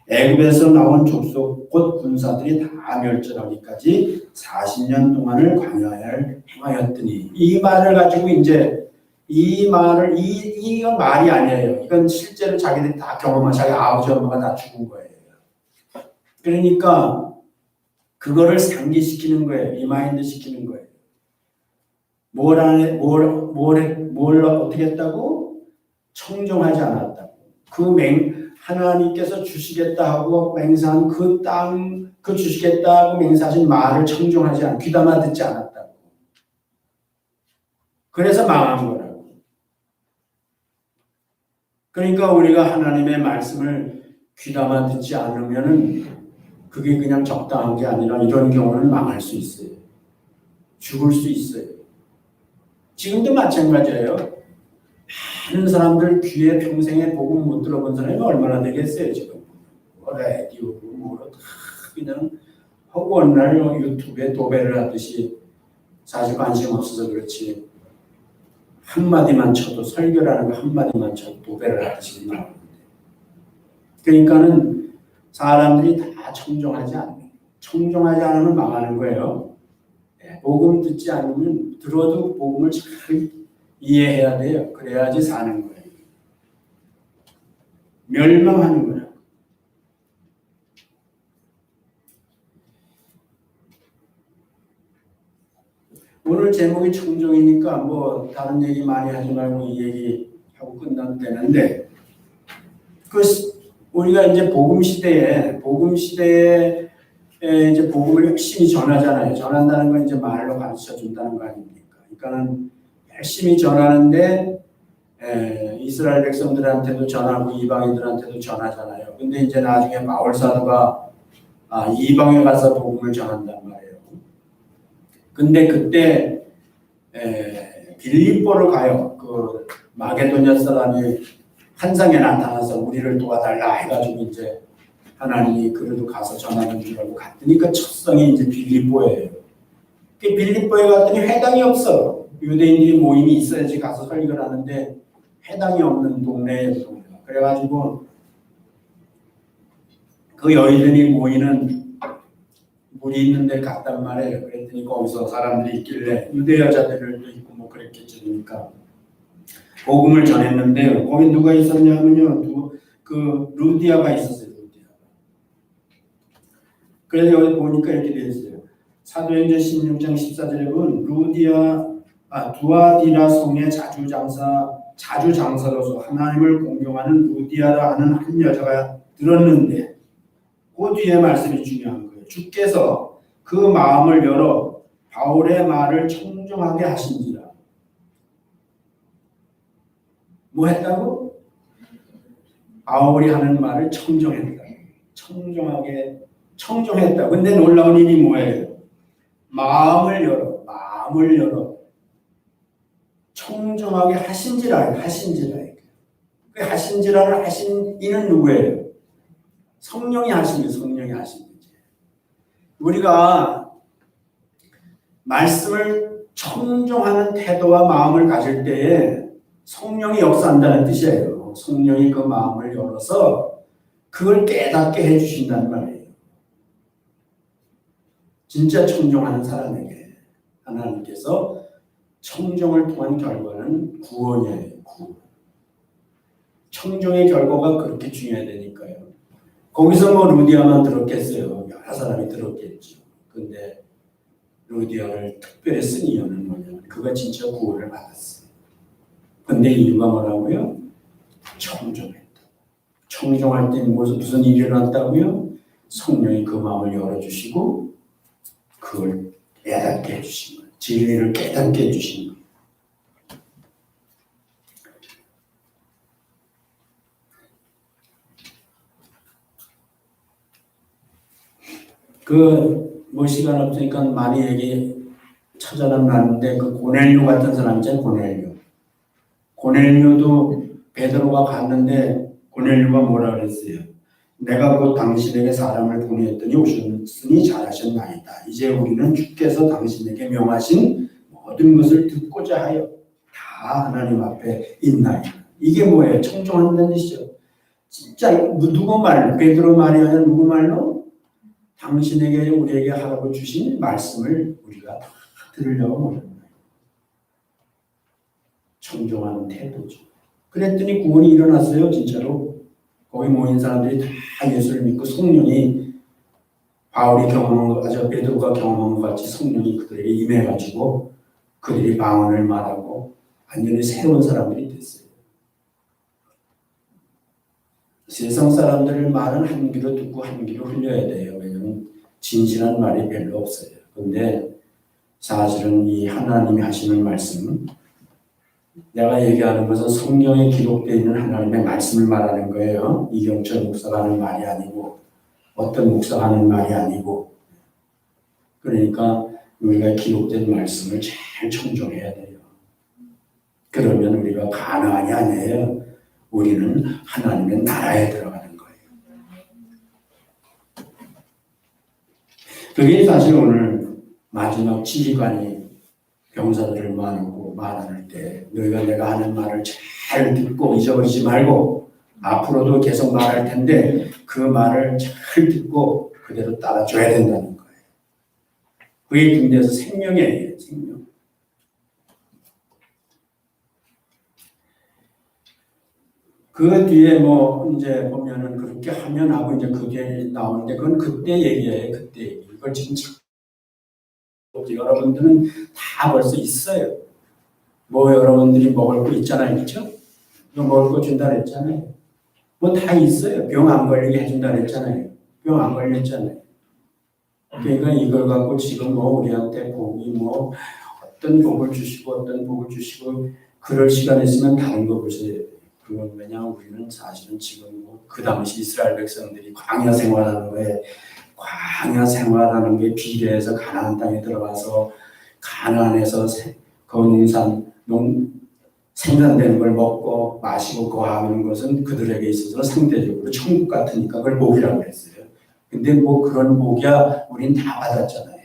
A: 애굽에서 나온 족속 곧 군사들이 다 멸절하기까지 40년 동안을 광야를 행하였더니 이 말을 가지고 이제 이건 말이 아니에요. 이건 실제로 자기들이 다 경험한 자기 아버지 엄마가 다 죽은 거예요. 그러니까 그거를 상기시키는 거예요. 리마인드 시키는 거예요. 뭘 어떻게 했다고? 청종하지 않았다고. 하나님께서 주시겠다 하고 맹세한 그 땅, 그 주시겠다 하고 맹세하신 말을 청종하지 않고 귀담아 듣지 않았다고. 그래서 망한 거라고. 그러니까 우리가 하나님의 말씀을 귀담아 듣지 않으면은 그게 그냥 적당한 게 아니라 이런 경우는 망할 수 있어요. 죽을 수 있어요. 지금도 마찬가지예요. 많은 사람들 귀에 평생에 복음 못 들어본 사람이 얼마나 되겠어요, 지금. 라디오, 다 그냥 허구한 날 유튜브에 도배를 하듯이 사실 관심 없어서 그렇지. 한마디만 쳐도 설교라는 거 한마디만 쳐도 도배를 하듯이 나오는데. 그러니까는 사람들이 다 청종하지 않으면 망하는 거예요. 복음 듣지 않으면 들어도 복음을 잘 이해해야 돼요. 그래야지 사는 거예요. 멸망하는 거예요. 오늘 제목이 청종이니까 뭐 다른 얘기 많이 하지 말고 이 얘기하고 끝나면 되는데 우리가 이제 복음 시대에 이제 복음을 열심히 전하잖아요. 전한다는 건 이제 말로 가르쳐 준다는 거 아닙니까? 그러니까는 열심히 전하는데 이스라엘 백성들한테도 전하고 이방인들한테도 전하잖아요. 근데 이제 나중에 바울 사도가 이방에 가서 복음을 전한단 말이에요. 근데 그때 빌립보를 가요. 그 마게도냐 사람이 환상에 나타나서 우리를 도와달라 해가지고 이제 하나님이 그래도 가서 전하는 줄 알고 갔더니 그 첫성이 이제 빌립보예요. 그 빌립보에 갔더니 회당이 없어. 유대인들이 모임이 있어야지 가서 설교를 하는데 회당이 없는 동네예요. 그래가지고 그 여인들이 모이는 물이 있는 데 갔단 말이에요. 그랬더니 거기서 사람들이 있길래 유대 여자들도 있고 뭐 그랬겠지. 그러니까 복음을 전했는데 거기 누가 있었냐면요. 그 루디아가 있었어요. 그래서 여기 보니까 이렇게 되어 있어요. 사도행전 16장 14절에 보면 두아디라 성의 자주장사로서 하나님을 공경하는 루디아라 하는 한 여자가 들었는데 그 뒤에 말씀이 중요한 거예요. 주께서 그 마음을 열어 바울의 말을 청종하게 하신지라. 뭐 했다고? 바울이 하는 말을 청종했다. 청종했다. 근데 놀라운 일이 뭐예요? 마음을 열어 청종하게 하신지라. 그 하신지라를 하신 이는 누구예요? 성령이 하신 거지. 우리가 말씀을 청종하는 태도와 마음을 가질 때에 성령이 역사한다는 뜻이에요. 성령이 그 마음을 열어서 그걸 깨닫게 해주신다는 말이에요. 진짜 청종하는 사람에게 하나님께서 청종을 통한 결과는 구원이에요. 구원. 청종의 결과가 그렇게 중요하다니까요. 거기서 뭐 루디아만 들었겠어요. 여러 사람이 들었겠죠. 근데 루디아를 특별히 쓴 이유는 뭐냐면 그가 진짜 구원을 받았어요. 근데 이유가 뭐라고요? 청종했다. 청종할 때 무슨 일이 일어났다고요? 성령이 그 마음을 열어주시고 그걸 깨닫게 해주신 거예요. 진리를 깨닫게 해주신 거예요. 뭐 시간 없으니까 많이 얘기 찾아놨는데 그 고넬료 같은 사람 있잖아요. 고넬료도 베드로가 갔는데 고넬료가 뭐라 그랬어요? 내가 곧 당신에게 사람을 보내었더니 오셨으니 잘하셨나이다. 이제 우리는 주께서 당신에게 명하신 모든 것을 듣고자 하여 다 하나님 앞에 있나이다. 이게 뭐예요? 청종한다는 뜻이죠. 진짜 누구 말, 베드로 말이 아니라 누구 말로? 당신에게 우리에게 하라고 주신 말씀을 우리가 다 들으려고 모는 거예요. 청종하는 태도죠. 그랬더니 구원이 일어났어요. 진짜로. 거기 모인 사람들이 다 예수를 믿고 성령이 바울이 경험한 것 같이 베드로가 경험한 것 같이 성령이 그들에게 임해가지고 그들이 방언을 말하고 완전히 새로운 사람들이 됐어요. 세상 사람들의 말은 한 귀로 듣고 한 귀로 흘려야 돼요. 왜냐하면 진실한 말이 별로 없어요. 그런데 사실은 이 하나님이 하시는 말씀은 내가 얘기하는 것은 성경에 기록되어 있는 하나님의 말씀을 말하는 거예요. 이경철 목사가 하는 말이 아니고 어떤 목사가 하는 말이 아니고 그러니까 우리가 기록된 말씀을 잘 청종해야 돼요. 그러면 우리가 가나안이 아니에요. 우리는 하나님의 나라에 들어가는 거예요. 그게 사실 오늘 마지막 지휘관이 병사들을 모아놓고 말할 때 너희가 내가 하는 말을 잘 듣고 잊어버리지 말고 앞으로도 계속 말할 텐데 그 말을 잘 듣고 그대로 따라줘야 된다는 거예요. 그게 군대에서 생명이에요. 생명. 그 뒤에 뭐 이제 보면은 그렇게 하면 하고 이제 그게 나오는데 그건 그때 얘기예요. 그때 얘기. 이걸 지금 여러분들은 다 벌써 있어요. 뭐 여러분들이 먹을 거 있잖아요. 그렇죠? 이거 먹을 거 준다 그랬잖아요. 뭐 다 있어요. 병 안 걸리게 해준다 그랬잖아요. 병 안 걸렸잖아요. 그러니까 이걸 갖고 지금 뭐 우리한테 복이 뭐 어떤 복을 주시고 어떤 복을 주시고 그럴 시간 있으면 다른 거 보세요. 그건 왜냐하면 우리는 사실은 지금 뭐 그 당시 이스라엘 백성들이 광야 생활하는 거에 광야 생활하는 게 비례해서 가나안 땅에 들어가서 가나안에서 생산되는 걸 먹고 마시고 거하는 것은 그들에게 있어서 상대적으로 천국 같으니까 그걸 복이라고 했어요. 근데 뭐 그런 복이야 우린 다 받았잖아요.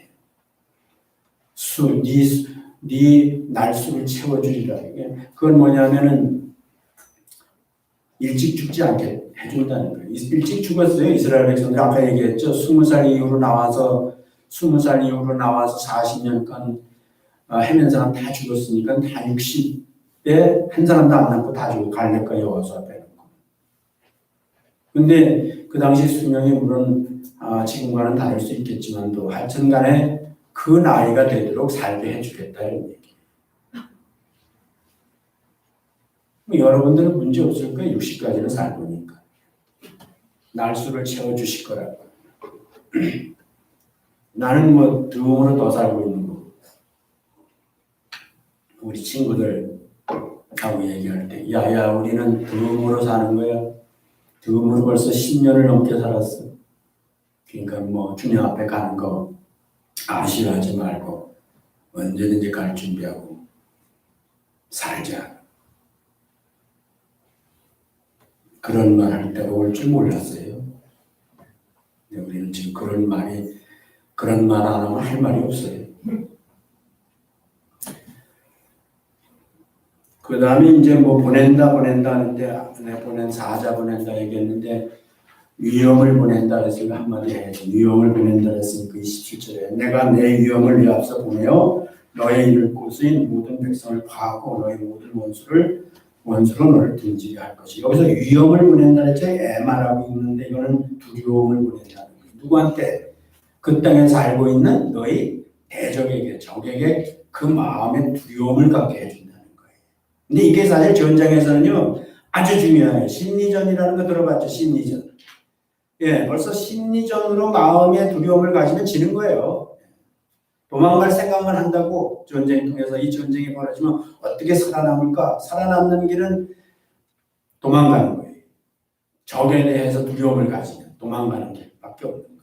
A: 네 날수를 채워주리라. 그건 뭐냐면은 일찍 죽지 않게 해준다는 거예요. 일찍 죽었어요. 이스라엘 백성들 아까 얘기했죠. 20살 이후로 나와서 40년간 헤맨 사람 다 죽었으니까 다 60대 한 사람도 안 남고 다 죽고 갈렙과 여호수아 빼놓고. 근데 그 당시 수명이 물론 지금과는 다를 수 있겠지만도 하여튼간에 그 나이가 되도록 살게 해주겠다 이런 얘기. 여러분들은 문제 없을 거예요. 60까지는 살 거니까. 날수를 채워주실 거라고. 나는 뭐 듬으로 더 살고 있는 거. 우리 친구들하고 얘기할 때 야야 우리는 듬으로 사는 거야. 듬으로 벌써 10년을 넘게 살았어. 그러니까 뭐 주님 앞에 가는 거 아쉬워하지 말고 언제든지 갈 준비하고 살자. 그런 말 할 때가 올 줄 몰랐어요. 근데 우리는 지금 그런 말 안 하면 할 말이 없어요. 그 다음에 이제 뭐 보낸다 하는데 보낸 사자 보낸다 얘기했는데 위엄을 보낸다 했으니까 한마디 해야지. 위엄을 보낸다 했으니까 27절에 내가 내 위엄을 네 앞서 보내어 너의 이를 꼬수인 모든 백성을 파하고 너의 모든 원수로 너를 등지게 할 것이. 여기서 위엄을 보낸다 했죠. 말하고 있는데 이거는 두려움을 보낸다는 거예요. 누구한테? 그 땅에 살고 있는 너희 대적에게, 적에게 그 마음의 두려움을 갖게 해준다는 거예요. 근데 이게 사실 전장에서는요 아주 중요해요. 심리전이라는 거 들어봤죠? 심리전. 예, 벌써 심리전으로 마음의 두려움을 가지면 지는 거예요. 도망갈 생각만 한다고 전쟁 통해서 이 전쟁이 벌어지면 어떻게 살아남을까? 살아남는 길은 도망가는 거예요. 적에 대해서 두려움을 가지면 도망가는 길밖에 없는 거예요.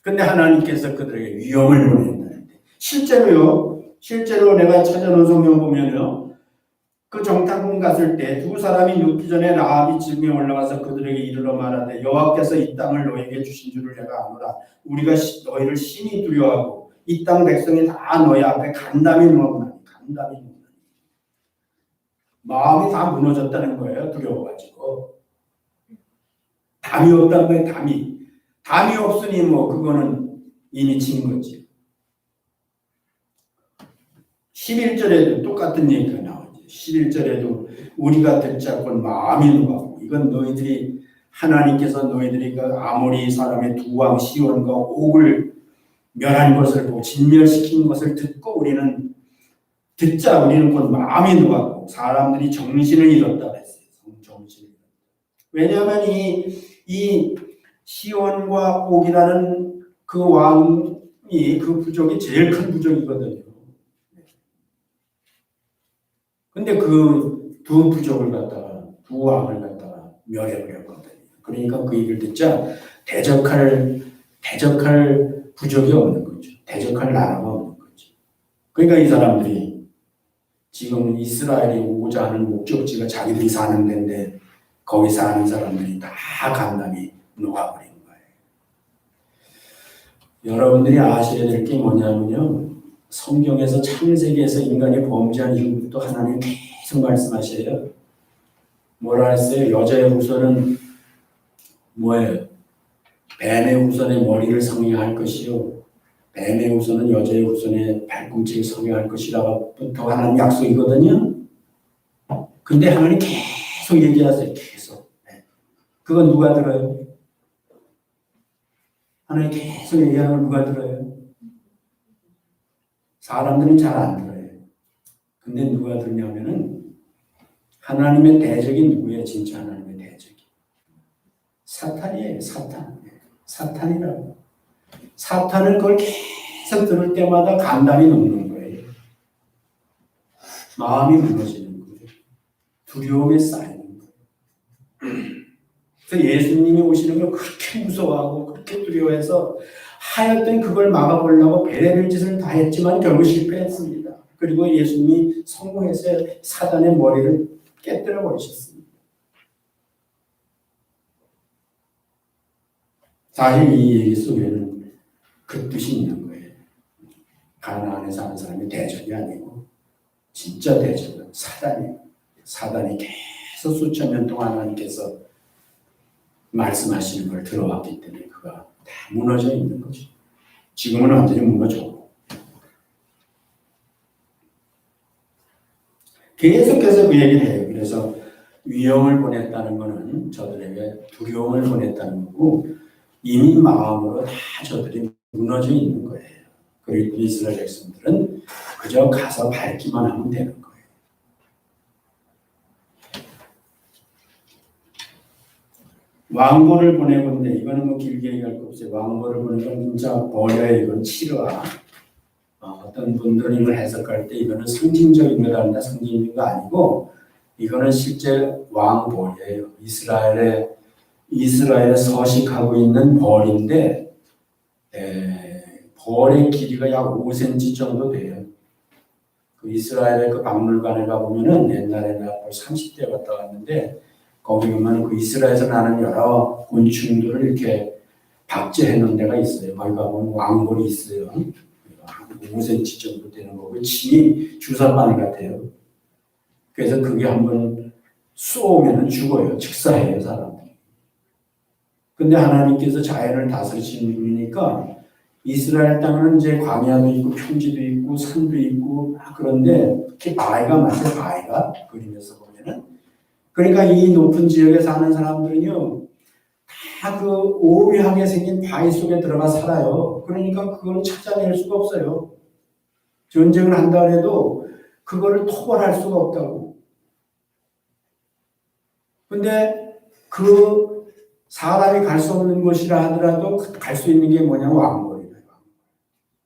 A: 근데 하나님께서 그들에게 위험을 보낸다는데 실제로 내가 찾아놓은 성경 보면요 그 정탐꾼 갔을 때 두 사람이 눕기 전에 라합이 지붕에 올라가서 그들에게 이르러 말하되 여호와께서 이 땅을 너에게 주신 줄을 내가 아노라. 우리가 너희를 심히 두려워하고 이 땅 백성이 다 너희 앞에 간담이 누웠나니. 마음이 다 무너졌다는 거예요. 두려워가지고. 담이 없다는 거예요. 담이 없으니 뭐 그거는 이미 진 거지. 11절에도 똑같은 얘기가 나오죠. 11절에도 우리가 듣자고 마음이 누가고 이건 하나님께서 너희들이 그 아모리 사람의 두 왕 시온과 옥을 멸한 것을 보고 진멸시킨 것을 듣고 우리는 곧 마음이 누가고 사람들이 정신을 잃었다 그랬어요. 정신을. 왜냐하면 이 시온과 옥이라는 그 왕이 그 부족이 제일 큰 부족이거든요. 근데 그 두 부족을 갖다가 두 왕을 갖다가 멸해버렸거든요. 그러니까 그 얘기를 듣자 대적할 부족이 없는 거죠. 대적할 나라가 없는 거죠. 그러니까 이 사람들이 지금 이스라엘이 오고자 하는 목적지가 자기들이 사는 데인데 거기 사는 사람들이 다 간담이 녹아버린 거예요. 여러분들이 아셔야 될 게 뭐냐면요. 성경에서 창세기에서 인간이 범죄한 이후부터 하나님 계속 말씀하셔요. 뭐라 했어요? 여자의 후손은 뭐예요? 뱀의 후손의 머리를 성형할 것이요. 뱀의 후손은 여자의 후손의 발꿈치를 성형할 것이라부터 하나님 약속이거든요. 근데 하나님 계속 얘기하세요. 계속. 그건 누가 들어요? 하나님 계속 얘기하는 걸 누가 들어요? 사람들은 잘 안 들어요. 근데 누가 듣냐면은 하나님의 대적이 누구예요? 진짜 하나님의 대적이. 사탄이에요. 사탄이라고. 사탄은 그걸 계속 들을 때마다 간담이 녹는 거예요. 마음이 무너지는 거예요. 두려움에 쌓이는 거예요. 그래서 예수님이 오시는 걸 그렇게 무서워하고 그렇게 두려워해서 하여튼 그걸 막아보려고 별의별 짓을 다 했지만 결국 실패했습니다. 그리고 예수님이 성공해서 사단의 머리를 깨뜨려 버리셨습니다. 사실 이 얘기 속에는 그 뜻이 있는 거예요. 가나안에 사는 사람이 대적이 아니고 진짜 대적은 사단이에요. 사단이 계속 수천 년 동안 하나님께서 말씀하시는 걸 들어왔기 때문에 그가 다 무너져 있는 거죠. 지금은 완전히 무너져. 계속해서 그 얘기를 해요. 그래서 위험을 보냈다는 것은 저들에게 두려움을 보냈다는 거고 이미 마음으로 다 저들이 무너져 있는 거예요. 그리고 이스라엘 백성들은 그저 가서 밟기만 하면 되는 거예요. 왕보를 보내건데 이거는 뭐 길게 얘기할 거 없어요. 왕보를 보낸 건 진짜 버려야 이건 치르와. 어떤 분들은 이걸 해석할 때 이거는 상징적인 거다 한다. 상징적인 거 아니고 이거는 실제 왕보예요. 이스라엘에 서식하고 있는 벌인데 벌의 길이가 약 5cm 정도 돼요. 그 이스라엘의 그 박물관에 가보면은 옛날에 내가 30대 갔다 왔는데 거기 보면 그 이스라엘에서 나는 여러 곤충들을 이렇게 박제해 놓은 데가 있어요. 거기 가보면 왕벌이 있어요. 5cm 정도 되는 거고 침이 주사바늘 같아요. 그래서 그게 한번 쏘면 죽어요. 직사해요, 사람들이. 근데 하나님께서 자연을 다스리시는 분이니까 이스라엘 땅은 이제 광야도 있고 평지도 있고 산도 있고 그런데 특히 바위가 많아요. 바위가 그림에서 보면은. 그러니까 이 높은 지역에 사는 사람들은요 다 그 오묘하게 생긴 바위 속에 들어가 살아요. 그러니까 그걸 찾아낼 수가 없어요. 전쟁을 한다 해도 그거를 토벌할 수가 없다고. 근데 그 사람이 갈 수 없는 곳이라 하더라도 갈 수 있는 게 뭐냐면 왕벌이에요.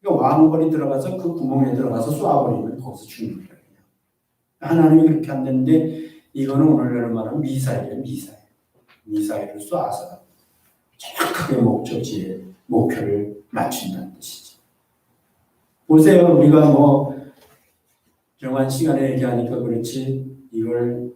A: 그러니까 왕벌이 들어가서 그 구멍에 들어가서 쏴버리면 거기서 죽는 거예요. 하나님이 그렇게 안 되는데 이거는 오늘날로 말하면 미사일이에요. 미사일을 쏴서 정확하게 목적지에 목표를 맞춘다는 뜻이죠. 보세요. 우리가 뭐 정한 시간에 얘기하니까 그렇지 이거 이걸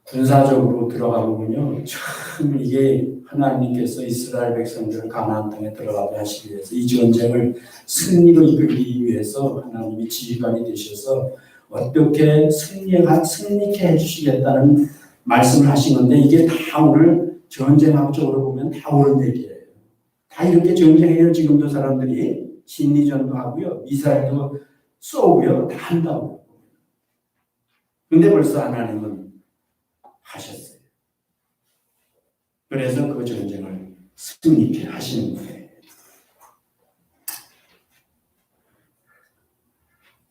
A: 군사적으로 들어가 보면요, 참 이게 하나님께서 이스라엘 백성들을 가나안 땅에 들어가게 하시기 위해서 이 전쟁을 승리로 이끌기 위해서 하나님이 지휘관이 되셔서 어떻게 승리케 해주시겠다는 말씀을 하신 건데, 이게 다 오늘 전쟁학적으로 보면 다 옳은 얘기예요. 다 이렇게 전쟁해요. 지금도 사람들이 심리전도 하고요, 미사일도 쏘고요, 다 한다고. 근데 벌써 하나님은 하셨어요. 그래서 그 전쟁을 승리케 하시는 거예요.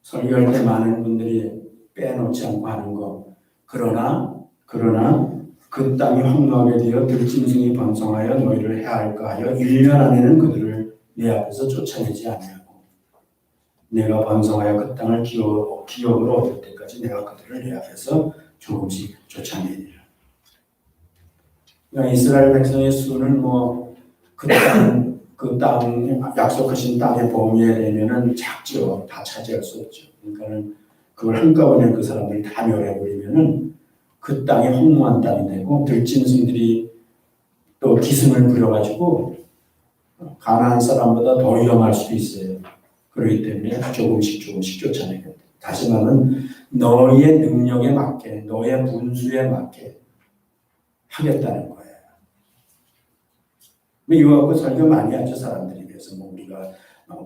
A: 설교할 때 많은 분들이 빼놓지 않고 하는 거. 그러나 그 땅이 황무하게 되어 들짐승이 번성하여 너희를 해할까 하여 1년 안에는 그들을 내 앞에서 쫓아내지 아니하고 내가 번성하여 그 땅을 기업으로 얻을 때까지 내가 그들을 내 앞에서 조금씩 쫓아내리라. 그러니까 이스라엘 백성의 수는 그 땅 약속하신 땅의 범위에 되면은 작죠. 다 차지할 수 없죠. 그러니까는 그걸 한꺼번에 그 사람들이 다 멸해버리면은 그 땅이 허무한 땅이 되고 들짐승들이 또 기승을 부려가지고 가나안 사람보다 더 위험할 수도 있어요. 그렇기 때문에 조금씩 쫓아내겠다. 다시 말하면 너희의 능력에 맞게, 너의 분수에 맞게 하겠다는 거예요. 이거 갖고 설교 많이 하죠, 사람들이. 그래서 우리가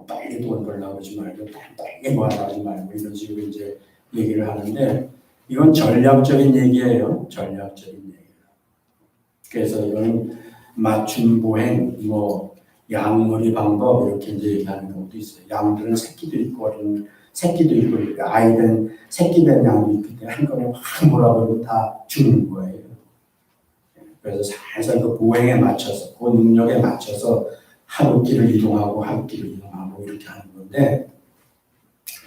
A: 빨리 돈 벌려고 하지 말고 빨리 하려고 하지 말고 이런 식으로 이제 얘기를 하는데, 이건 전략적인 얘기예요. 전략적인 얘기예요. 그래서 이건 맞춤 보행, 양머리 방법 이렇게 이제 얘기하는 것도 있어요. 양들은 새끼도 있고 어린 새끼도 있고 아이들은 새끼 된 양도 있기 때문에 한꺼번에 확 몰아버리고 다 죽는 거예요. 그래서 살살 그 보행에 맞춰서, 그 능력에 맞춰서 하루 길을 이동하고 이렇게 하는 건데,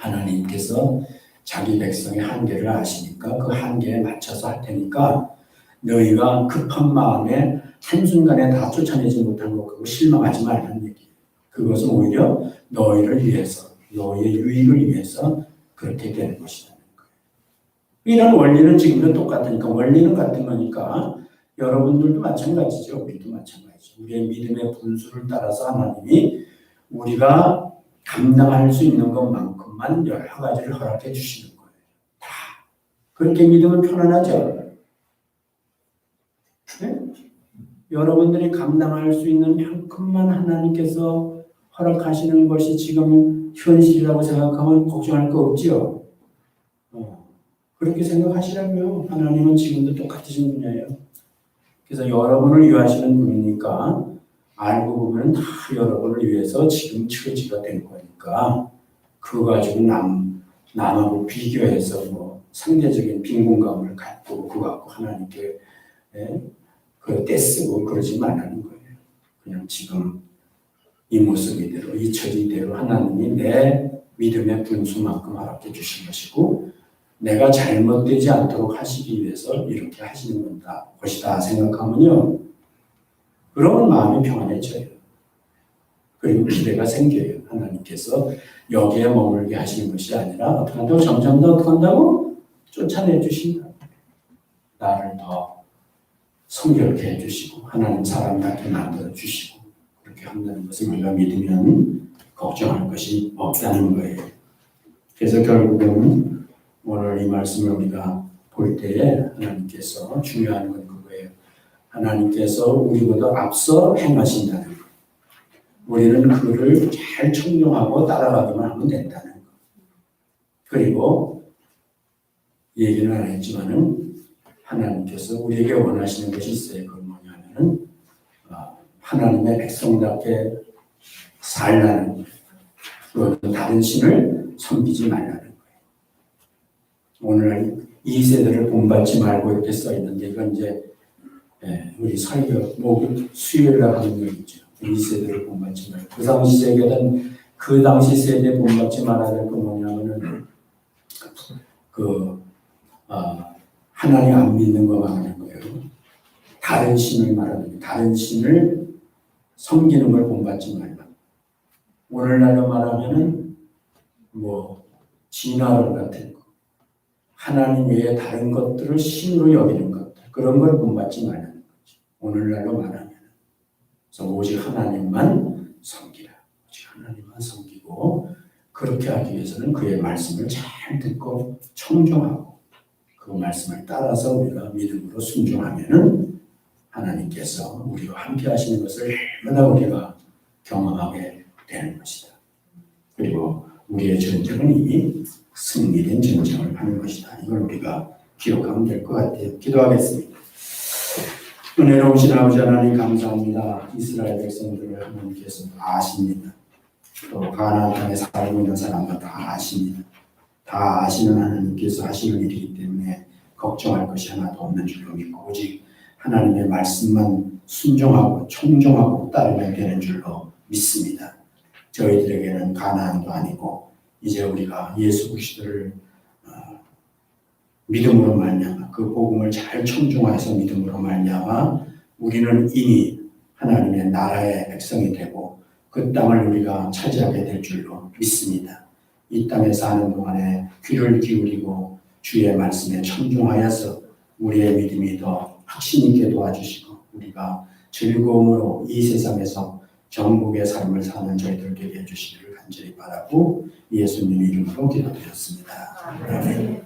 A: 하나님께서 자기 백성의 한계를 아시니까 그 한계에 맞춰서 할 테니까 너희가 급한 마음에 한순간에 다 쫓아내지 못한 것 같고 실망하지 말라는 얘기예요. 그것은 오히려 너희를 위해서, 너희의 유익을 위해서 그렇게 되는 것이라는 거예요. 이런 원리는 지금도 똑같으니까, 원리는 같은 거니까 여러분들도 마찬가지죠. 우리도 마찬가지죠. 우리의 믿음의 분수를 따라서 하나님이 우리가 감당할 수 있는 것만큼만 여러 가지를 허락해 주시는 거예요. 다. 그렇게 믿으면 편안하죠. 네? 여러분들이 감당할 수 있는 만큼만 하나님께서 허락하시는 것이 지금 현실이라고 생각하면 걱정할 거 없지요. 그렇게 생각하시라고요. 하나님은 지금도 똑같으신 분이에요. 그래서 여러분을 위하시는 분이니까 알고 보면 다 여러분을 위해서 지금 처지가 된 거니까 그거 가지고 남하고 비교해서 상대적인 빈곤감을 갖고 그거 갖고 하나님께 떼쓰고 그러지 말라는 거예요. 그냥 지금 이 모습 이대로, 이 처지 이대로 하나님이 내 믿음의 분수만큼 허락해 주신 것이고 내가 잘못되지 않도록 하시기 위해서 이렇게 하시는 것이다 생각하면요, 그러면 마음이 평안해져요. 그리고 기대가 생겨요. 하나님께서 여기에 머물게 하시는 것이 아니라 어떻게 한다고, 점점 더 어떻게 한다고 쫓아내 주신다. 나를 더 성결케 해주시고 하나님 사람답게 만들어 주시고 그렇게 한다는 것을 우리가 믿으면 걱정할 것이 없다는 거예요. 그래서 결국은 오늘 이 말씀을 우리가 볼 때에 하나님께서 중요한 건 그거예요. 하나님께서 우리보다 앞서 행하신다는 것. 우리는 그를 잘 청종하고 따라가기만 하면 된다는 것. 그리고 얘기는 안 했지만은 하나님께서 우리에게 원하시는 것이 있어요. 그건 뭐냐면은 하나님의 백성답게 살라는 거예요. 다른 신을 섬기지 말라는 거예요. 오늘 이 세대를 본받지 말고 이렇게 써 있는데 이건 이제 우리 설교 수요일에 하는 얘기죠. 이 세대를 본받지 말고 그 당시 세대에 본받지 말아야 될 건 뭐냐면은 하나님 안 믿는 거 말하는 거예요. 다른 신을 말하는 거예요. 다른 신을 섬기는 걸 본받지 말라. 오늘날로 말하면은 진화론 같은 거, 하나님 외에 다른 것들을 신으로 여기는 것들, 그런 걸 본받지 말라는 거죠. 오늘날로 말하면. 그래서 오직 하나님만 섬기라. 오직 하나님만 섬기고, 그렇게 하기 위해서는 그의 말씀을 잘 듣고 청종하고 그 말씀을 따라서 우리가 믿음으로 순종하면은 하나님께서 우리와 함께 하시는 것을 얼마나 우리가 경험하게 되는 것이다. 그리고 우리의 전쟁은 이미 승리된 전쟁을 하는 것이다. 이걸 우리가 기억하면 될 것 같아요. 기도하겠습니다. 은혜로우신 아버지 하나님 감사합니다. 이스라엘 백성들을 하나님께서 다 아십니다. 또 가나안 땅에 살고 있는 사람과 다 아십니다. 다 아시는 하나님께서 하시는 일이기 때문에 걱정할 것이 하나도 없는 줄로 믿고 오직 하나님의 말씀만 순종하고 청종하고 따르면 되는 줄로 믿습니다. 저희들에게는 가나안도 아니고 이제 우리가 예수 그리스도를 믿음으로 말미암아 그 복음을 잘 청중하여서 믿음으로 말미암아 우리는 이미 하나님의 나라의 백성이 되고 그 땅을 우리가 차지하게 될 줄로 믿습니다. 이 땅에 사는 동안에 귀를 기울이고 주의 말씀에 청중하여서 우리의 믿음이 더 확신 있게 도와주시고 우리가 즐거움으로 이 세상에서 정복의 삶을 사는 저희들 되게 해주시기를 간절히 바라고 예수님 이름으로 기도드렸습니다. 아멘.